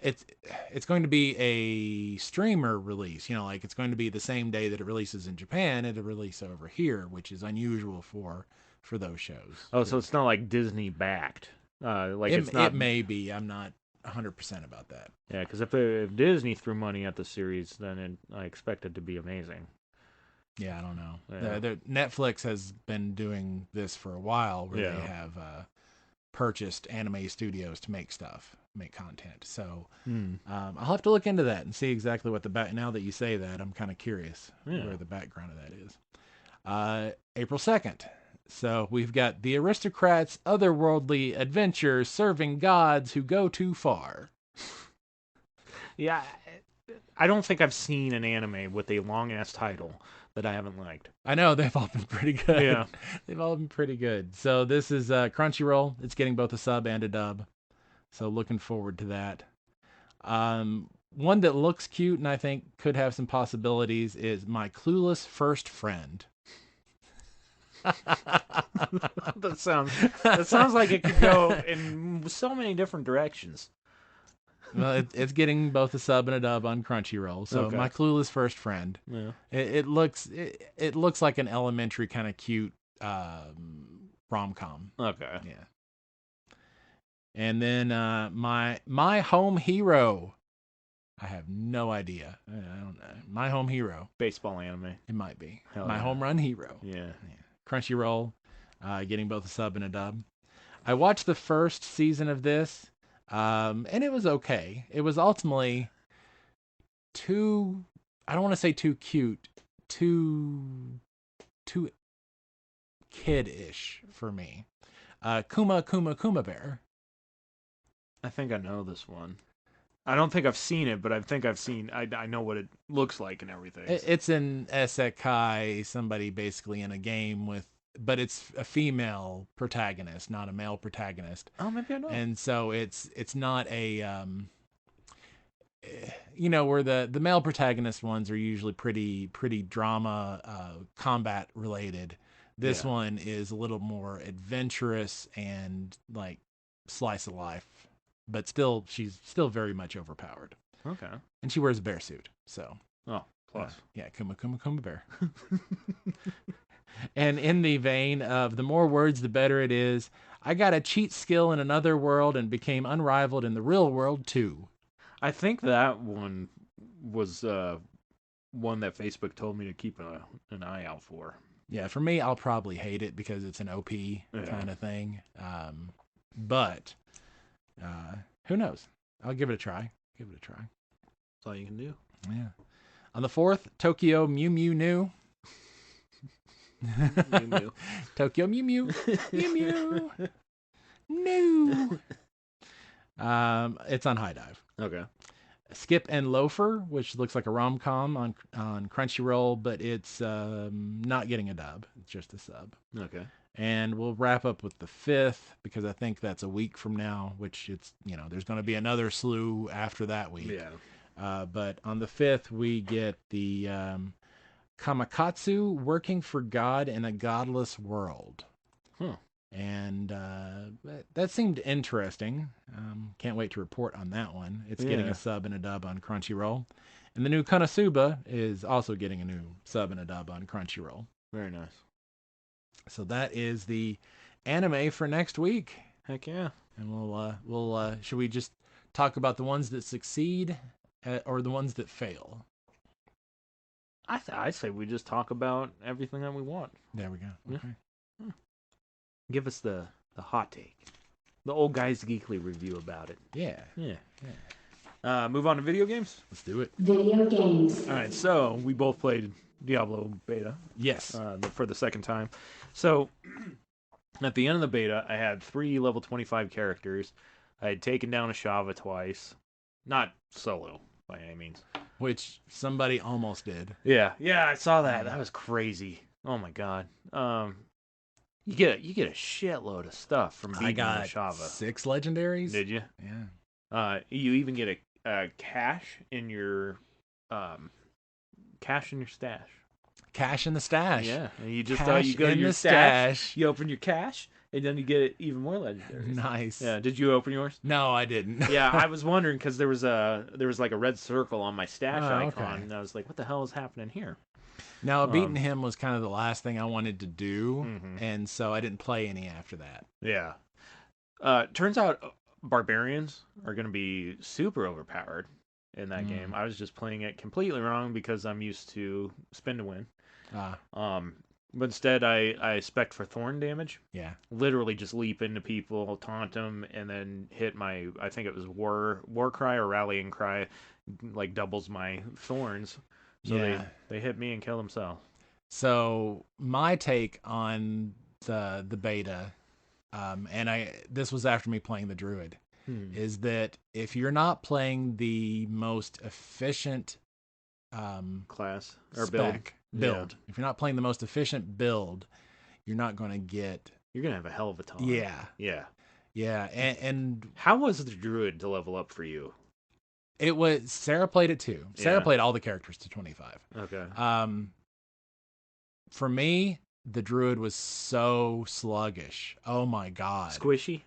it's going to be a streamer release, like it's going to be the same day that it releases in Japan, it'll release over here, which is unusual for those shows. Oh, so it's not like Disney backed. It may be. I'm not 100% about that. Yeah, because if Disney threw money at the series, then I expect it to be amazing. Yeah, I don't know. Yeah. Netflix has been doing this for a while, where they have purchased anime studios to make content. So I'll have to look into that and see exactly what now that you say that, I'm kind of curious where the background of that is. April 2nd. So we've got The Aristocrats' Otherworldly Adventures Serving Gods Who Go Too Far. Yeah, I don't think I've seen an anime with a long-ass title that I haven't liked. I know, they've all been pretty good. Yeah. They've all been pretty good. So this is Crunchyroll. It's getting both a sub and a dub. So looking forward to that. One that looks cute and I think could have some possibilities is My Clueless First Friend. That sounds like it could go in so many different directions. Well, it's getting both a sub and a dub on Crunchyroll. So My Clueless First Friend. Yeah. It looks like an elementary kind of cute rom-com. Okay. Yeah. And then my Home Hero. I have no idea. I don't know. My Home Hero. Baseball anime. It might be. Hell My yeah. Home Run Hero. Yeah. Crunchyroll, getting both a sub and a dub. I watched the first season of this, and it was okay. It was ultimately I don't want to say too cute, too kid-ish for me. Kuma Bear. I think I know this one. I don't think I've seen it, but I think I've seen. I know what it looks like and everything. It's an isekai, somebody basically in a game with, but it's a female protagonist, not a male protagonist. Oh, maybe I know. And so it's not a where the male protagonist ones are usually pretty drama, combat related. This one is a little more adventurous and like slice of life, but she's still very much overpowered. Okay. And she wears a bear suit, so. Oh, plus. Yeah, kuma bear. And in the vein of the more words, the better it is, I got a cheat skill in another world and became unrivaled in the real world too. I think that one was one that Facebook told me to keep an eye out for. Yeah, for me, I'll probably hate it because it's an OP kind of thing. But who knows? I'll give it a try. That's all you can do. Yeah. On the 4th, Tokyo Mew Mew New. Tokyo Mew Mew. Mew Mew. New. It's on High Dive. Okay. Skip and Loafer, which looks like a rom-com on Crunchyroll, but it's not getting a dub. It's just a sub. Okay. And we'll wrap up with the 5th because I think that's a week from now, which it's, there's going to be another slew after that week. Yeah. But on the 5th, we get the Kamakatsu, Working for God in a Godless World. Huh. And that seemed interesting. Can't wait to report on that one. It's getting a sub and a dub on Crunchyroll. And the new Konosuba is also getting a new sub and a dub on Crunchyroll. Very nice. So that is the anime for next week. Heck yeah. And we'll should we just talk about the ones that succeed or the ones that fail? I say we just talk about everything that we want. There we go. Okay. Yeah. Give us the hot take. The old guys Geekly review about it. Yeah. Move on to video games? Let's do it. Video games. All right, so we both played Diablo beta. Yes. For the second time. So at the end of the beta, I had 3 level 25 characters. I had taken down a Shava twice. Not solo by any means. Which somebody almost did. Yeah, I saw that. That was crazy. Oh my god. You get a shitload of stuff from beating I got Shava. 6 legendaries. Did you? Yeah. You even get a cash in your stash. Cash in the stash. Yeah, and you just Cash you go to in your the stash, you open your cash, and then you get even more legendaries. Nice. Yeah. Did you open yours? No, I didn't. Yeah, I was wondering because there was like a red circle on my stash icon, okay. and I was like, "What the hell is happening here?" Now, beating him was kind of the last thing I wanted to do, and so I didn't play any after that. Yeah. Turns out barbarians are going to be super overpowered in that game. I was just playing it completely wrong because I'm used to spin to win. But instead, I spec for thorn damage. Yeah. Literally just leap into people, taunt them, and then hit my, I think it was war cry or rallying cry, like doubles my thorns. So they hit me and kill themselves. So my take on the beta, and this was after me playing the druid, is that if you're not playing the most efficient class or spec, build. Yeah. If you're not playing the most efficient build, you're not going to get. You're gonna have a hell of a time. Yeah. And how was the druid to level up for you? It was Sarah played it too. Sarah played all the characters to 25. Okay. For me, the druid was so sluggish. Oh my god. Squishy.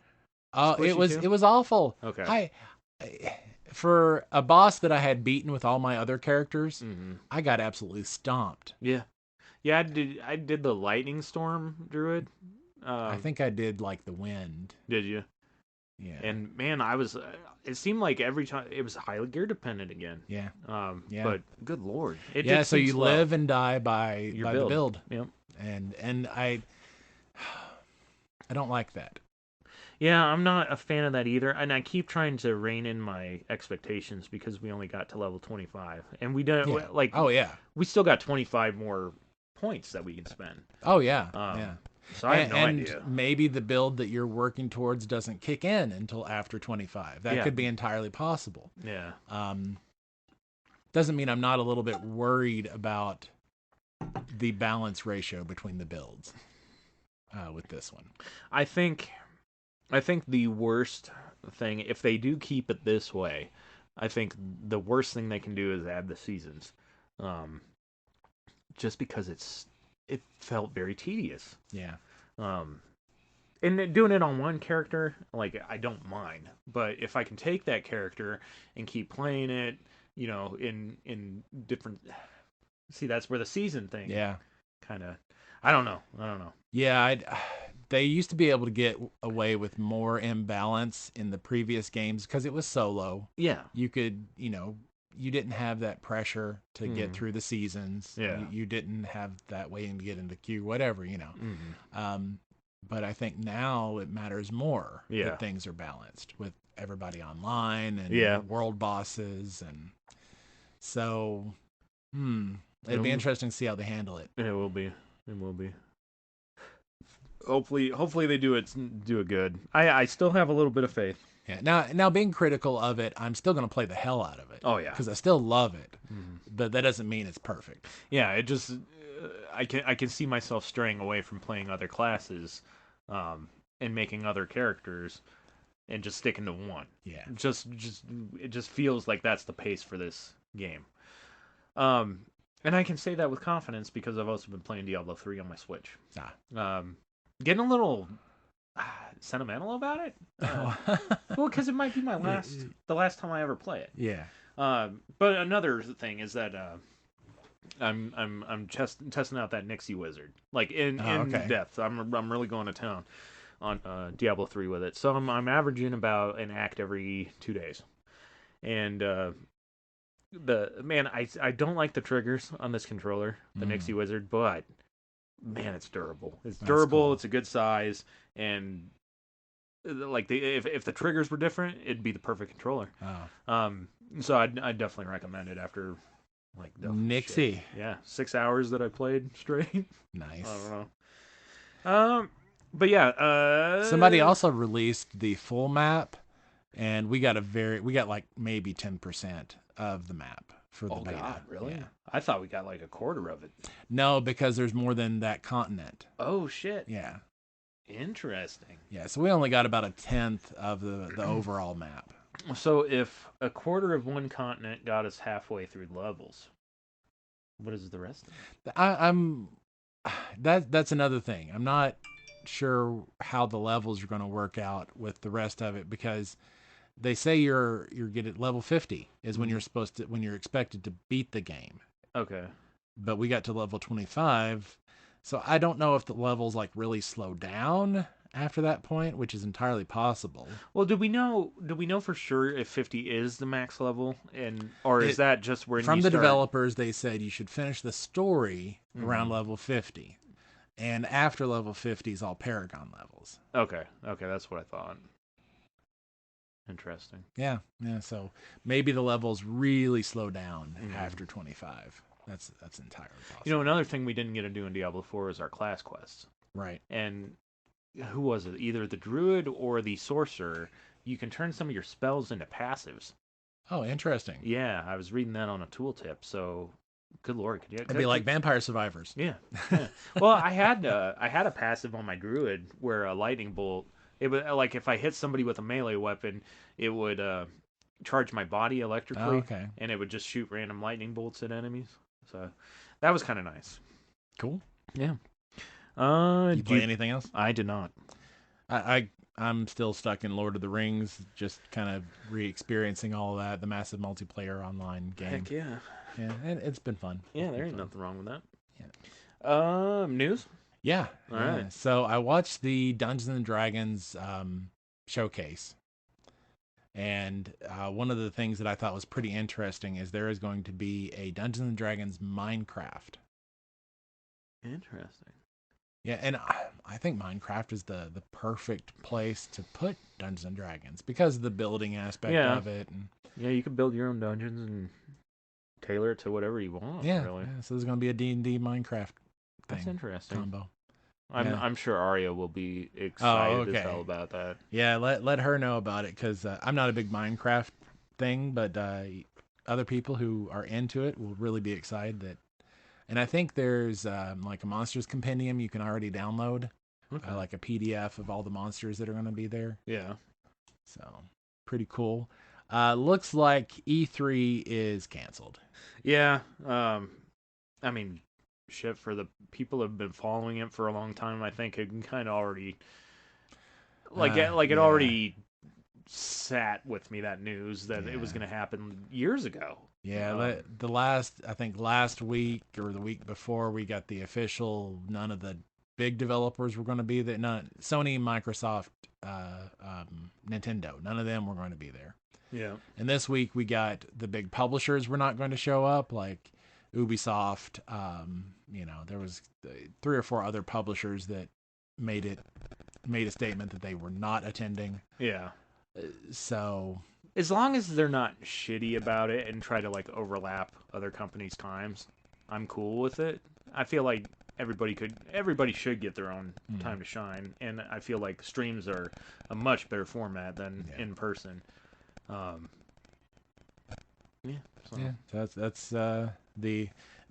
Oh, Squishy it was awful. Okay. For a boss that I had beaten with all my other characters, I got absolutely stomped. Yeah. I did the lightning storm druid. I think I did like the wind. Did you? Yeah. And man, it seemed like every time it was highly gear dependent again. Yeah. But good lord. So you live and die by your the build. Yep. And I don't like that. Yeah, I'm not a fan of that either. And I keep trying to rein in my expectations because we only got to level 25. And we don't we still got 25 more points that we can spend. Oh yeah. Yeah. So I have no and idea. maybe the build that you're working towards doesn't kick in until after 25. That Yeah. could be entirely possible. Yeah. Doesn't mean I'm not a little bit worried about the balance ratio between the builds with this one. I think the worst thing, if they do keep it this way, I think the worst thing they can do is add the seasons. Just because it felt very tedious. Yeah. And doing it on one character, like, I don't mind. But if I can take that character and keep playing it, in different... See, that's where the season thing kind of... I don't know. Yeah, they used to be able to get away with more imbalance in the previous games because it was solo. Yeah. You could, you didn't have that pressure to get through the seasons. Yeah. You didn't have that waiting to get into queue, whatever, But I think now it matters more that things are balanced with everybody online and world bosses. And so, it'd be interesting to see how they handle it. It will be. Hopefully they do it good. I still have a little bit of faith. Yeah. Now being critical of it, I'm still going to play the hell out of it. Oh yeah. Because I still love it. But that doesn't mean it's perfect. Yeah, it just I can see myself straying away from playing other classes and making other characters and just sticking to one. Yeah. It just feels like that's the pace for this game. And I can say that with confidence because I've also been playing Diablo 3 on my Switch. Getting a little sentimental about it. Well, because it might be the last time I ever play it. Yeah. But another thing is that I'm testing out that Nixie wizard, like in depth. I'm really going to town on Diablo 3 with it. So I'm averaging about an act every 2 days, and I don't like the triggers on this controller, the Nixie wizard, but man, it's durable. It's durable. Cool. It's a good size, and like if the triggers were different, it'd be the perfect controller. So I'd definitely recommend it after like the Nixie. Shit. Yeah, 6 hours that I played straight. Nice. I don't know. But yeah, somebody also released the full map, and we got like maybe 10% of the map for the beta. God, really? Yeah. I thought we got like a quarter of it. No, because there's more than that continent. Oh shit. Yeah. Interesting. Yeah, so we only got about 1/10 of the overall map. So if a quarter of one continent got us halfway through levels, what is the rest of it? That's another thing. I'm not sure how the levels are going to work out with the rest of it, because they say you're get at level 50 is when you're expected to beat the game. Okay. But we got to level 25, so I don't know if the levels like really slow down after that point, which is entirely possible. Well, do we know for sure if 50 is the max level, or is that just where from the developers they said you should finish the story around level 50, and after level 50 is all Paragon levels. Okay, that's what I thought. Interesting. Yeah. So maybe the levels really slow down after 25. That's entirely possible. Another thing we didn't get to do in Diablo 4 is our class quests. Right. And who was it? Either the druid or the sorcerer. You can turn some of your spells into passives. Oh, interesting. Yeah, I was reading that on a tooltip. So, good lord, it'd be like Vampire Survivors. Yeah. Well, I had a passive on my druid where a lightning bolt. It would, like, if I hit somebody with a melee weapon, it would charge my body electrically, and it would just shoot random lightning bolts at enemies. So that was kind of nice. Cool. Yeah. You play anything else? I did not. I'm still stuck in Lord of the Rings, just kind of re-experiencing all of that, the massive multiplayer online game. Heck yeah. Yeah, and it's been fun. Yeah, there ain't nothing wrong with that. Yeah. News? Yeah. All right. So I watched the Dungeons and Dragons showcase. And one of the things that I thought was pretty interesting is there is going to be a Dungeons and Dragons Minecraft. Interesting. Yeah, and I think Minecraft is the perfect place to put Dungeons and Dragons because of the building aspect of it. And yeah, you can build your own dungeons and tailor it to whatever you want. Yeah, really. Yeah, so there's going to be a D&D Minecraft thing. That's interesting. Combo. I'm sure Arya will be excited as hell about that. Yeah, let her know about it, because I'm not a big Minecraft thing, but other people who are into it will really be excited that. And I think there's like a monsters compendium you can already download, like a PDF of all the monsters that are going to be there. Yeah. So pretty cool. Looks like E3 is canceled. Yeah. I mean, shit, for the people who have been following it for a long time, I think it can kind of already it already sat with me, that news that it was going to happen years ago. Yeah, I think last week or the week before, we got the official, none of the big developers were going to be there. None, Sony, Microsoft, Nintendo, none of them were going to be there. Yeah. And this week we got the big publishers were not going to show up, like Ubisoft. There was 3 or 4 other publishers that made a statement that they were not attending. Yeah. So as long as they're not shitty about it and try to overlap other companies' times, I'm cool with it. I feel like everybody should get their own time to shine, and I feel like streams are a much better format than in person. That's the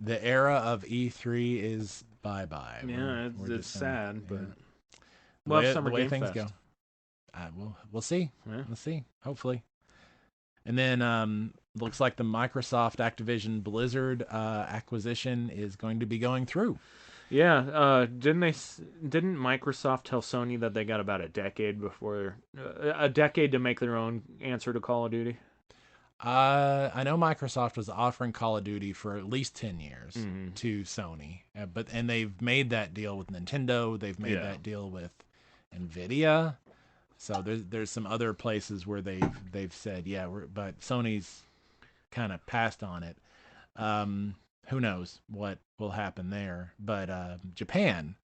era of E3 is bye. Yeah, it's sad, but we'll have Summer Game Fest. Go. We'll see. Yeah. We'll see. Hopefully. And then looks like the Microsoft Activision Blizzard acquisition is going to be going through. Yeah, didn't Microsoft tell Sony that they got about a decade to make their own answer to Call of Duty? I know Microsoft was offering Call of Duty for at least 10 years to Sony, and they've made that deal with Nintendo. They've made that deal with Nvidia. So there's some other places where they've said, but Sony's kind of passed on it. Who knows what will happen there? But Japan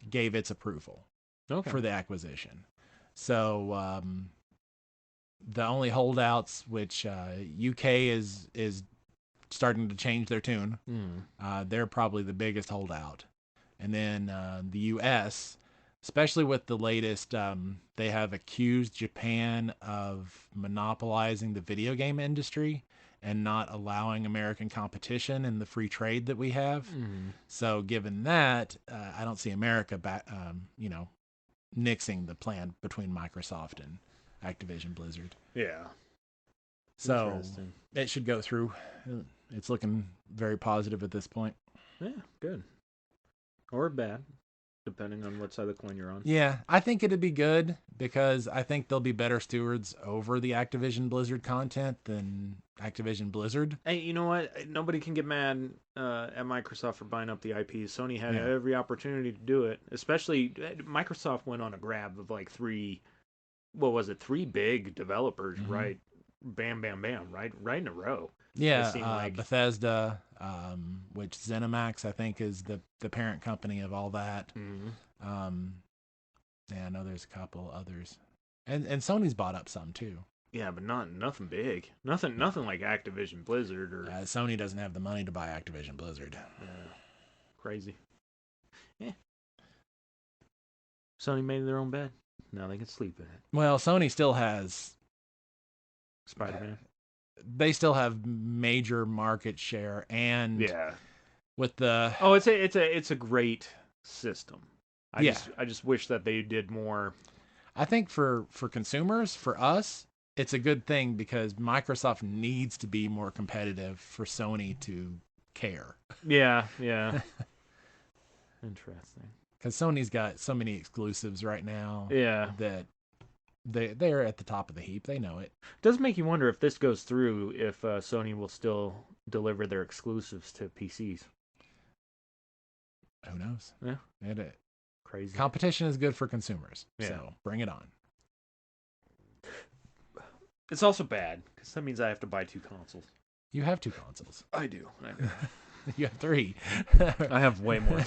gave its approval for the acquisition. So the only holdouts, which UK is starting to change their tune. They're probably the biggest holdout, and then the US. Especially with the latest, they have accused Japan of monopolizing the video game industry and not allowing American competition in the free trade that we have. So given that, I don't see America nixing the plan between Microsoft and Activision Blizzard. Yeah. So it should go through. It's looking very positive at this point. Yeah, good. Or bad, depending on what side of the coin you're on. Yeah, I think it'd be good because I think they'll be better stewards over the Activision Blizzard content than Activision Blizzard. Hey, you know what? Nobody can get mad at Microsoft for buying up the IP. Sony had every opportunity to do it. Especially, Microsoft went on a grab of three big developers, right? Bam, bam, bam, right in a row. Yeah, Bethesda, which ZeniMax, I think, is the parent company of all that. I know there's a couple others. And Sony's bought up some, too. Yeah, but nothing big. Nothing like Activision Blizzard. Or Sony doesn't have the money to buy Activision Blizzard. Crazy. Yeah. Sony made their own bed. Now they can sleep in it. Well, Sony still has Spider-Man. They still have major market share, and with the it's a great system. I just wish that they did more. I think for consumers, for us, it's a good thing because Microsoft needs to be more competitive for Sony to care. Yeah. Interesting. Because Sony's got so many exclusives right now. Yeah. That they're at the top of the heap. They know it. Does make you wonder if this goes through, if Sony will still deliver their exclusives to PCs. Who knows? Yeah. Crazy. Competition is good for consumers. Yeah. So bring it on. It's also bad because that means I have to buy 2 consoles. You have 2 consoles. I do. You have 3. I have way more.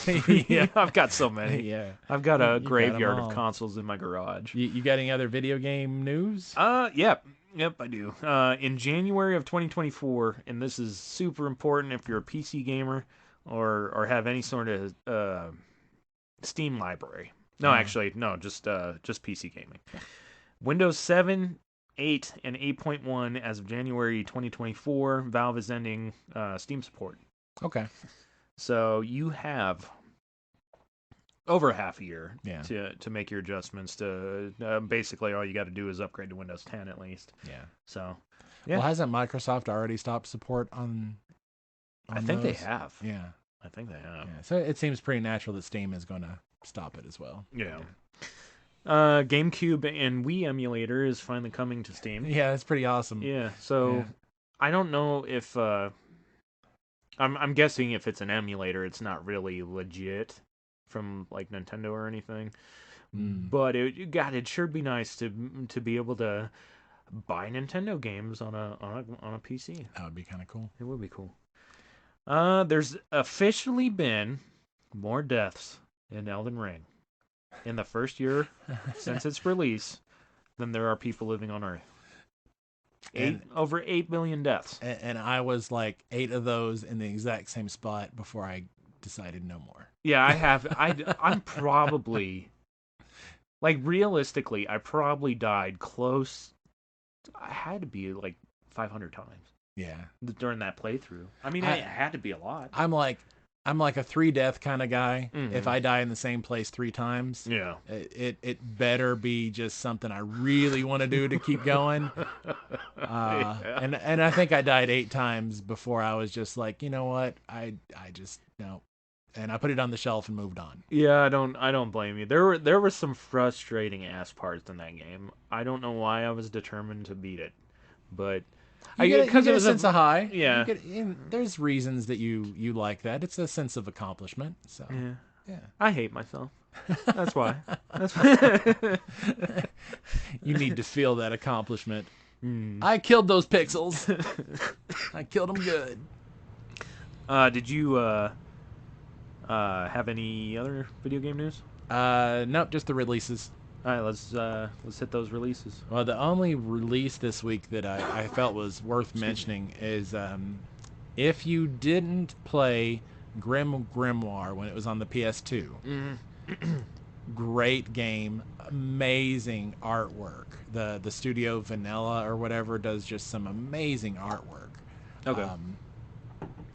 Yeah, I've got so many. Yeah, I've got a graveyard of consoles in my garage. You got any other video game news? Yep, I do. In January of 2024, and this is super important if you're a PC gamer or have any sort of Steam library. No, actually, no, just PC gaming. Windows 7, 8, and 8.1 as of January 2024. Valve is ending Steam support. Okay. So you have over half a year Yeah. to make your adjustments. To basically all you got to do is upgrade to Windows 10 at least. Yeah. So, yeah. Well, hasn't Microsoft already stopped support on I think they those? have. Yeah. I think they have. Yeah. So it seems pretty natural that Steam is going to stop it as well. Yeah. GameCube and Wii emulator is finally coming to Steam. Yeah, it's pretty awesome. Yeah. So Yeah. I don't know if I'm guessing if it's an emulator, it's not really legit from like Nintendo or anything. But it sure be nice to be able to buy Nintendo games on a PC. That would be kind of cool. It would be cool. There's officially been more deaths in Elden Ring in the first year since its release than there are people living on Earth. Over 8 million deaths. And I was like 8 of those in the exact same spot before I decided no more. Yeah, I have. I'm probably, like, realistically, I probably died close. I had to be like 500 times. Yeah. During that playthrough. I mean, it had to be a lot. I'm like a 3 death kind of guy. Mm-hmm. If I die in the same place 3 times, yeah, it better be just something I really want to do to keep going. And I think I died 8 times before I was just like, you know what, I just no, and I put it on the shelf and moved on. Yeah, I don't blame you. There were some frustrating ass parts in that game. I don't know why I was determined to beat it, but. You get a sense of high. Yeah. There's reasons that you like that. It's a sense of accomplishment. So yeah. I hate myself. That's why. You need to feel that accomplishment. I killed those pixels. I killed them good. Did you have any other video game news? Nope, just the releases. All right, let's hit those releases. Well, the only release this week that I felt was worth mentioning is if you didn't play Grimoire when it was on the PS2, great game, amazing artwork. The studio Vanilla or whatever does just some amazing artwork. Okay.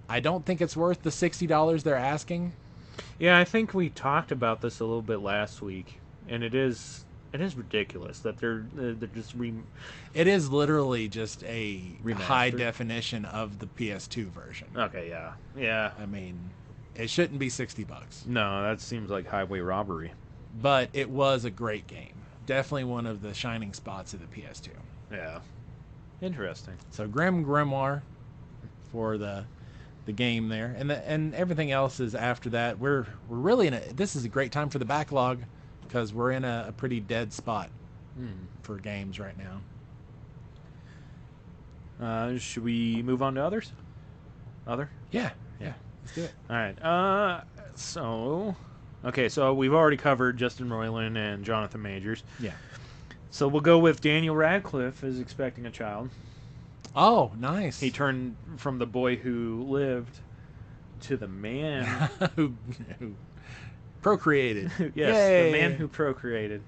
I don't think it's worth the $60 they're asking. Yeah, I think we talked about this a little bit last week. And it is ridiculous that they're just It is literally just a Remastered. high definition of the PS2 version. Okay, yeah. I mean, it shouldn't be $60. No, that seems like highway robbery. But it was a great game. Definitely one of the shining spots of the PS2. Yeah. Interesting. So Grimoire for the game there, and everything else is after that. We're really this is a great time for the backlog. Because we're in a pretty dead spot for games right now. Should we move on to others? Yeah. Let's do it. All right. So we've already covered Justin Roiland and Johnathan Majors. Yeah. So we'll go with Daniel Radcliffe is expecting a child. Oh, nice. He turned from the boy who lived to the man who procreated. Yes, Yay. The man who procreated.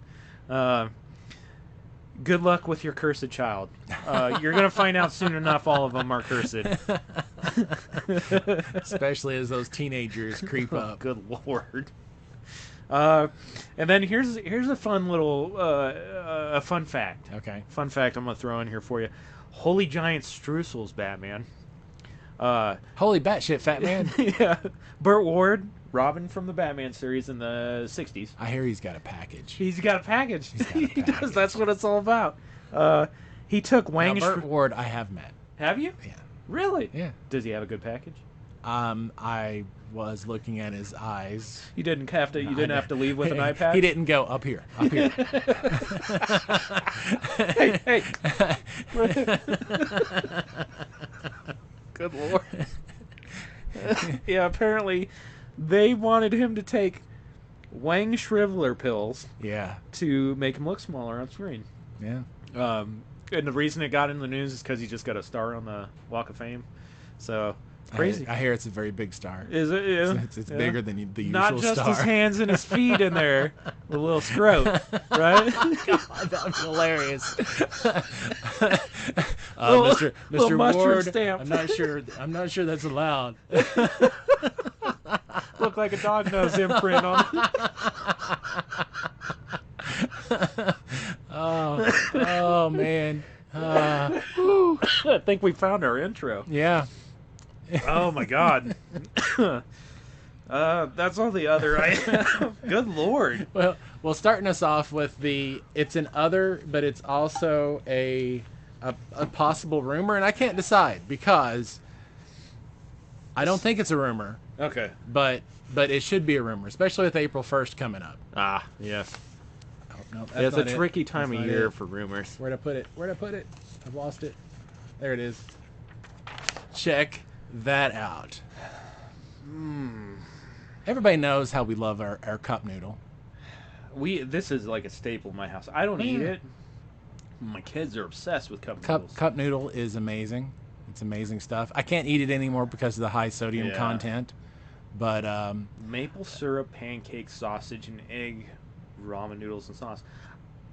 Good luck with your cursed child. You're going to find out soon enough all of them are cursed. Especially as those teenagers creep up. Good Lord. And then here's a fun little a fun fact. Okay. Fun fact I'm going to throw in here for you. Holy Giant Streusel's Batman. Holy batshit, fat man. Yeah. Burt Ward, Robin from the Batman series in the 60s. I hear he's got a package. He's got a package. He does. That's what it's all about. He took Wang... Burt Ward I have met. Have you? Yeah. Really? Yeah. Does he have a good package? I was looking at his eyes. You didn't have to leave with an iPad? He didn't go up here. Up here. Hey. Good Lord. Yeah, apparently they wanted him to take Wang Shriveler pills. Yeah. To make him look smaller on screen. Yeah. And the reason it got in the news is because he just got a star on the Walk of Fame. So Crazy. I hear it's a very big star. Is it? Yeah. It's bigger than the usual Not just star. his hands and his feet in there. The little scrote, right? God, that was hilarious. Little- Mr. little Mr. mustard Ward, stamp. I'm not sure that's allowed. Look like a dog nose imprint on it. Oh man. I think we found our intro. Yeah. Oh my god. That's all the other I have. Good lord. Well, starting us off with it's an other, but it's also a possible rumor, and I can't decide because I don't think it's a rumor, Okay. but it should be a rumor, especially with April 1st coming up. Ah, yes. Oh, no, that's It's a not it. tricky time That's of not year it. for rumors. Where'd I put it? I've lost it. There it is. Check that out. Everybody knows how we love our cup noodle. This is like a staple in my house. I don't eat it. My kids are obsessed with cup noodles. Cup noodle is amazing. It's amazing stuff. I can't eat it anymore because of the high sodium content. But maple syrup, pancake, sausage, and egg, ramen noodles and sauce.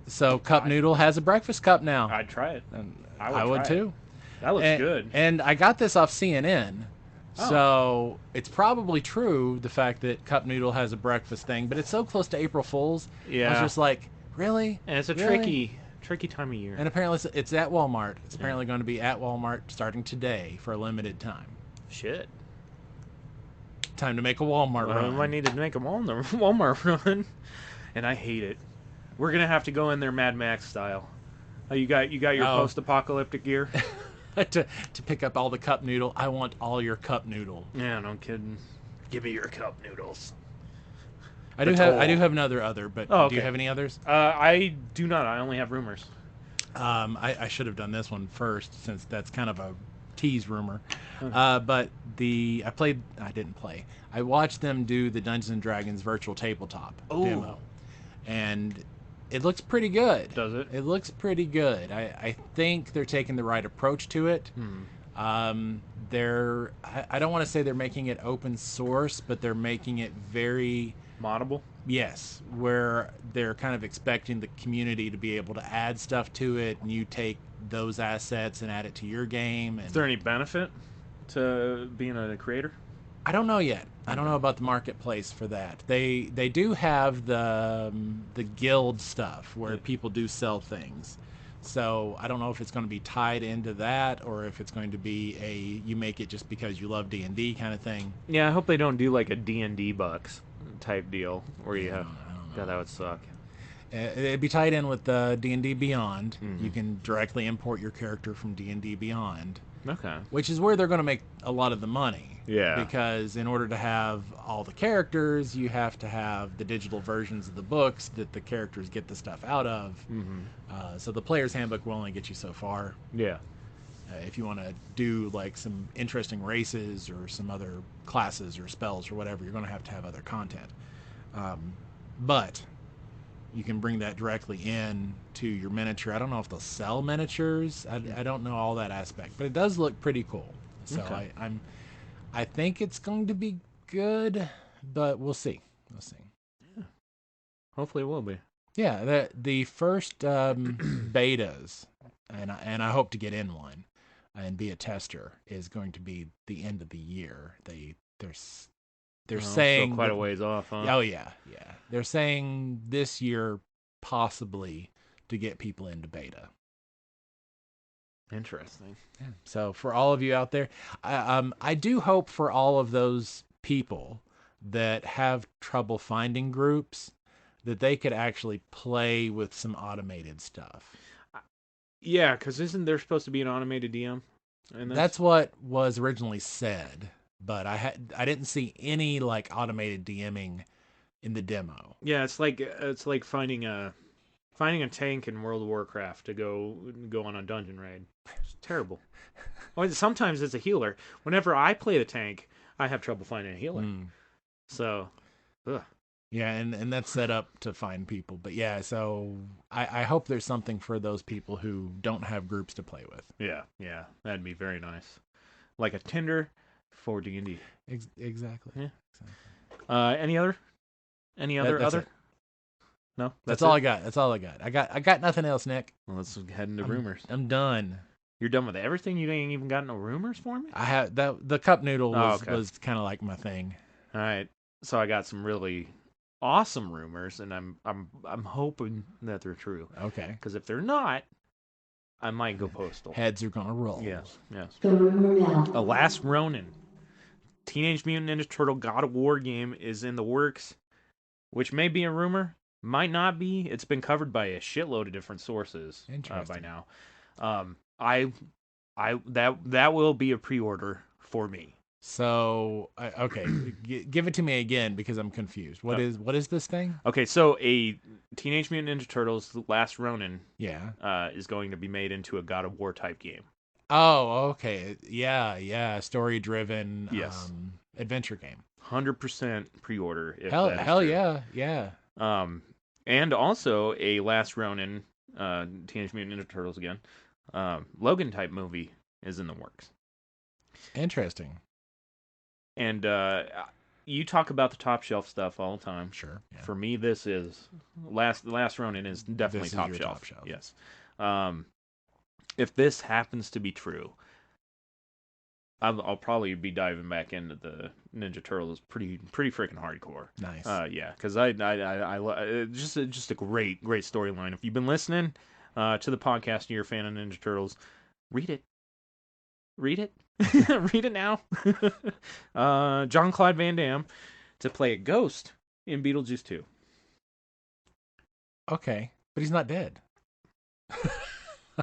so cup noodle has a breakfast cup now. I'd try it. And I would try it. too. That looks good. And I got this off CNN. Oh. So it's probably true, the fact that cup noodle has a breakfast thing, but it's so close to April Fool's. Yeah. I was just like, really? And it's a Really? tricky time of year. And apparently it's at Walmart. It's apparently going to be at Walmart starting today for a limited time. Shit. Time to make a Walmart I run. might need to make a Walmart run. And I hate it. We're gonna have to go in there Mad Max style. You got your Oh. post-apocalyptic gear? to pick up all the cup noodle. I want all your cup noodle. Yeah, no kidding. Give me your cup noodles. I do have another other, but Oh, do you okay. have any others? I do not. I only have rumors. I should have done this one first since that's kind of a tease rumor. But I didn't play. I watched them do the Dungeons and Dragons virtual tabletop demo, and it looks pretty good. Does it? It looks pretty good. I think they're taking the right approach to it. I don't want to say they're making it open source, but they're making it very Moddable? yes, where they're kind of expecting the community to be able to add stuff to it, and you take those assets and add it to your game. And Is there any benefit to being a creator? I don't know yet. I don't know about the marketplace for that. They do have the guild stuff where people do sell things. So I don't know if it's going to be tied into that or if it's going to be you make it just because you love D&D kind of thing. Yeah, I hope they don't do like a D&D bucks type deal where you have... I don't know. God, that would suck. It'd be tied in with D&D Beyond. You can directly import your character from D&D Beyond. Okay. Which is where they're going to make a lot of the money. Yeah. Because in order to have all the characters, you have to have the digital versions of the books that the characters get the stuff out of. So the player's handbook will only get you so far. Yeah. If you want to do like some interesting races or some other classes or spells or whatever, you're going to have other content. But you can bring that directly in to your miniature. I don't know if they'll sell miniatures. I don't know all that aspect, but it does look pretty cool. So Okay. I think it's going to be good, but we'll see. We'll see. Hopefully it will be. Yeah, the first betas, and I hope to get in one and be a tester, is going to be the end of the year. They're saying still quite that- a ways off, huh? Oh yeah. They're saying this year possibly to get people into beta. Interesting. So for all of you out there, I do hope for all of those people that have trouble finding groups that they could actually play with some automated stuff. Yeah, because isn't there supposed to be an automated DM? And That's what was originally said, but I didn't see any like automated DMing in the demo. Yeah, it's like finding a tank in World of Warcraft to go on a dungeon raid. It's terrible. Well, sometimes it's a healer. Whenever I play the tank, I have trouble finding a healer. So, ugh. Yeah, and that's set up to find people. But yeah, so I hope there's something for those people who don't have groups to play with. Yeah, that'd be very nice. Like a Tinder for D&D. Exactly. Yeah. Exactly. Any other? That's Other? it. No, That's all I got. That's all I got. I got nothing else, Nick. Well, let's head into rumors. I'm done. You're done with everything. You ain't even got no rumors for me. I have the cup noodle was okay. was kind of like my thing. All right, so I got some really awesome rumors, and I'm hoping that they're true. Okay. Because if they're not, I might go postal. Heads are gonna roll. Yes. The rumor mill. A Last Ronin, Teenage Mutant Ninja Turtle God of War game is in the works, which may be a rumor, might not be. It's been covered by a shitload of different sources by now. That will be a pre-order for me. So okay, give it to me again because I'm confused. What is this thing? Okay, so a Teenage Mutant Ninja Turtles: The Last Ronin, is going to be made into a God of War type game. Oh, okay, yeah, story driven, yes, adventure game. 100% pre-order. Hell yeah. And also a Last Ronin, Teenage Mutant Ninja Turtles again, Logan type movie is in the works. Interesting. And you talk about the top shelf stuff all the time. Sure. Yeah. For me, this is Last Ronin is definitely top shelf. Yes. If this happens to be true, I'll probably be diving back into the Ninja Turtles pretty freaking hardcore. Nice. Yeah, because I just a great storyline. If you've been listening to the podcast and you're a fan of Ninja Turtles, read it. Read it. Read it now. Jean-Claude Van Damme to play a ghost in Beetlejuice 2. Okay, but he's not dead.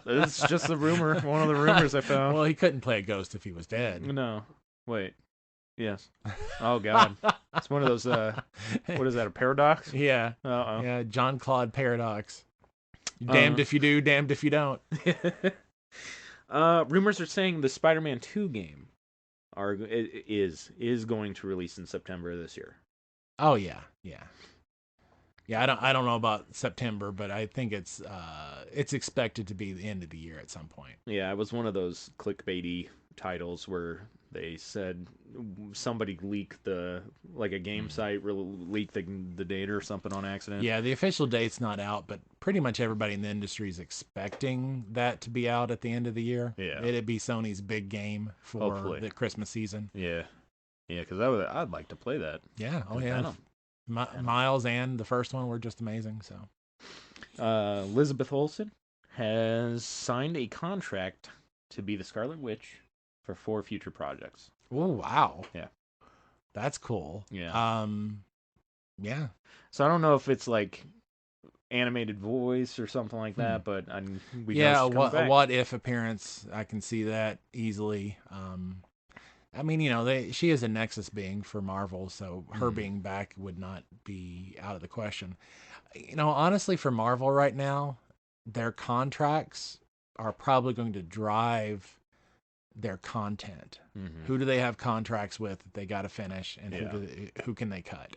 It's just a rumor. One of the rumors I found. Well, he couldn't play a ghost if he was dead. No. Wait. Yes. Oh, God. It's one of those, what is that, a paradox? Yeah. Uh-oh. Yeah, Jean-Claude paradox. Damned if you do, damned if you don't. Rumors are saying the Spider-Man 2 game is going to release in September this year. Oh yeah. I don't know about September, but I think it's expected to be the end of the year at some point. Yeah, it was one of those clickbaity titles where they said somebody leaked a game site leaked the data or something on accident. Yeah, the official date's not out, but pretty much everybody in the industry is expecting that to be out at the end of the year. Yeah, it'd be Sony's big game for hopefully the Christmas season. Yeah, because I'd like to play that. Yeah, oh yeah. Miles and the first one were just amazing. So, Elizabeth Olsen has signed a contract to be the Scarlet Witch for 4 future projects. Oh wow! Yeah, that's cool. Yeah. Yeah. So I don't know if it's like animated voice or something like that, but we know she's coming back. What if appearance? I can see that easily. I mean, she is a Nexus being for Marvel, so her being back would not be out of the question. Honestly, for Marvel right now, their contracts are probably going to drive their content. Mm-hmm. Who do they have contracts with that they got to finish, and who can they cut?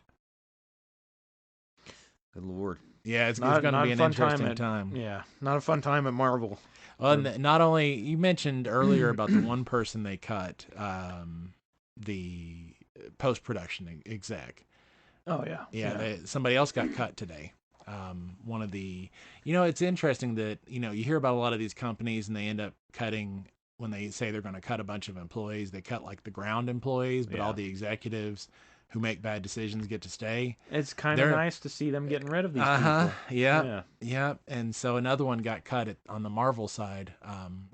Good Lord. Yeah, it's going to be an interesting time. Yeah, not a fun time at Marvel. Well, not only, you mentioned earlier about the one person they cut, the post-production exec. Oh, yeah. Yeah. Somebody else got cut today. One of the, it's interesting that, you hear about a lot of these companies and they end up cutting, when they say they're going to cut a bunch of employees, they cut like the ground employees, but all the executives who make bad decisions get to stay. It's kind of nice to see them getting rid of these people. Yeah. And so another one got cut on the Marvel side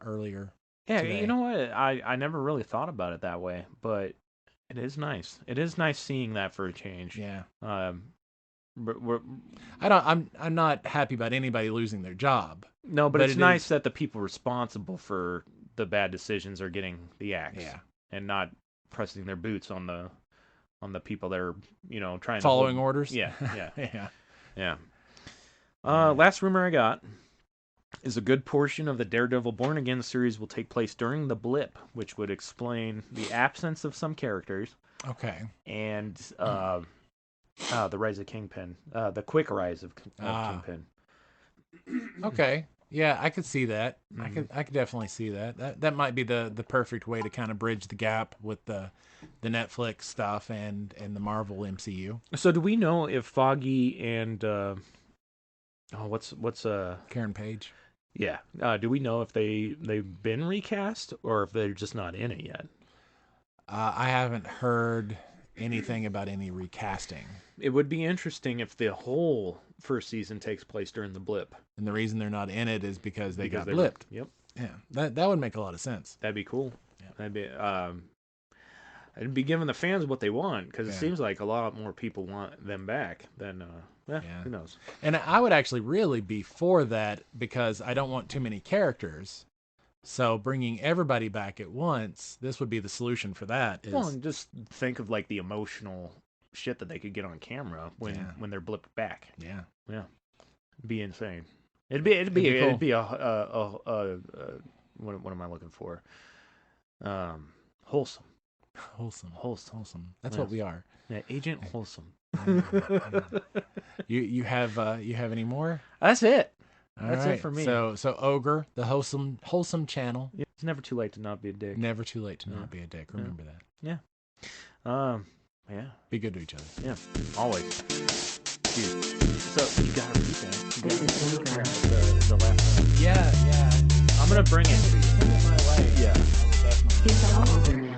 earlier. Yeah, today. You know what? I never really thought about it that way, but it is nice. It is nice seeing that for a change. Yeah. I'm not happy about anybody losing their job. No, but it's nice that the people responsible for the bad decisions are getting the axe. Yeah. And not pressing their boots on the people that are, trying following to orders. Yeah. Yeah. Last rumor I got is a good portion of the Daredevil Born Again series will take place during the blip, which would explain the absence of some characters. Okay. And the rise of Kingpin, the quick rise of Kingpin. Okay. Yeah, I could see that. I could definitely see that. That might be the perfect way to kind of bridge the gap with the Netflix stuff and the Marvel MCU. So do we know if Foggy and what's Karen Page. yeah, do we know if they've been recast or if they're just not in it yet? I haven't heard anything about any recasting. It would be interesting if the whole first season takes place during the blip. And the reason they're not in it is because they got blipped. Yep. Yeah, that would make a lot of sense. That'd be cool. Yeah. That'd be I'd be giving the fans what they want because it seems like a lot more people want them back than who knows. And I would actually really be for that because I don't want too many characters. So bringing everybody back at once, this would be the solution for that. Well, and just think of like the emotional shit that they could get on camera when they're blipped back. Yeah. It'd be insane. It'd cool. be a what am I looking for? Wholesome. That's what we are. Yeah, Agent Wholesome. You have any more? That's it. That's it for me. So OGGR, the wholesome channel. Yeah, it's never too late to not be a dick. Never too late to not be a dick. Remember that. Yeah. Yeah. Be good to each other. Yeah. Always. Dude. So you gotta read that. This is OGGR. The last one. Yeah. I'm gonna bring it to you. Send it my way. Yeah. It's all over now.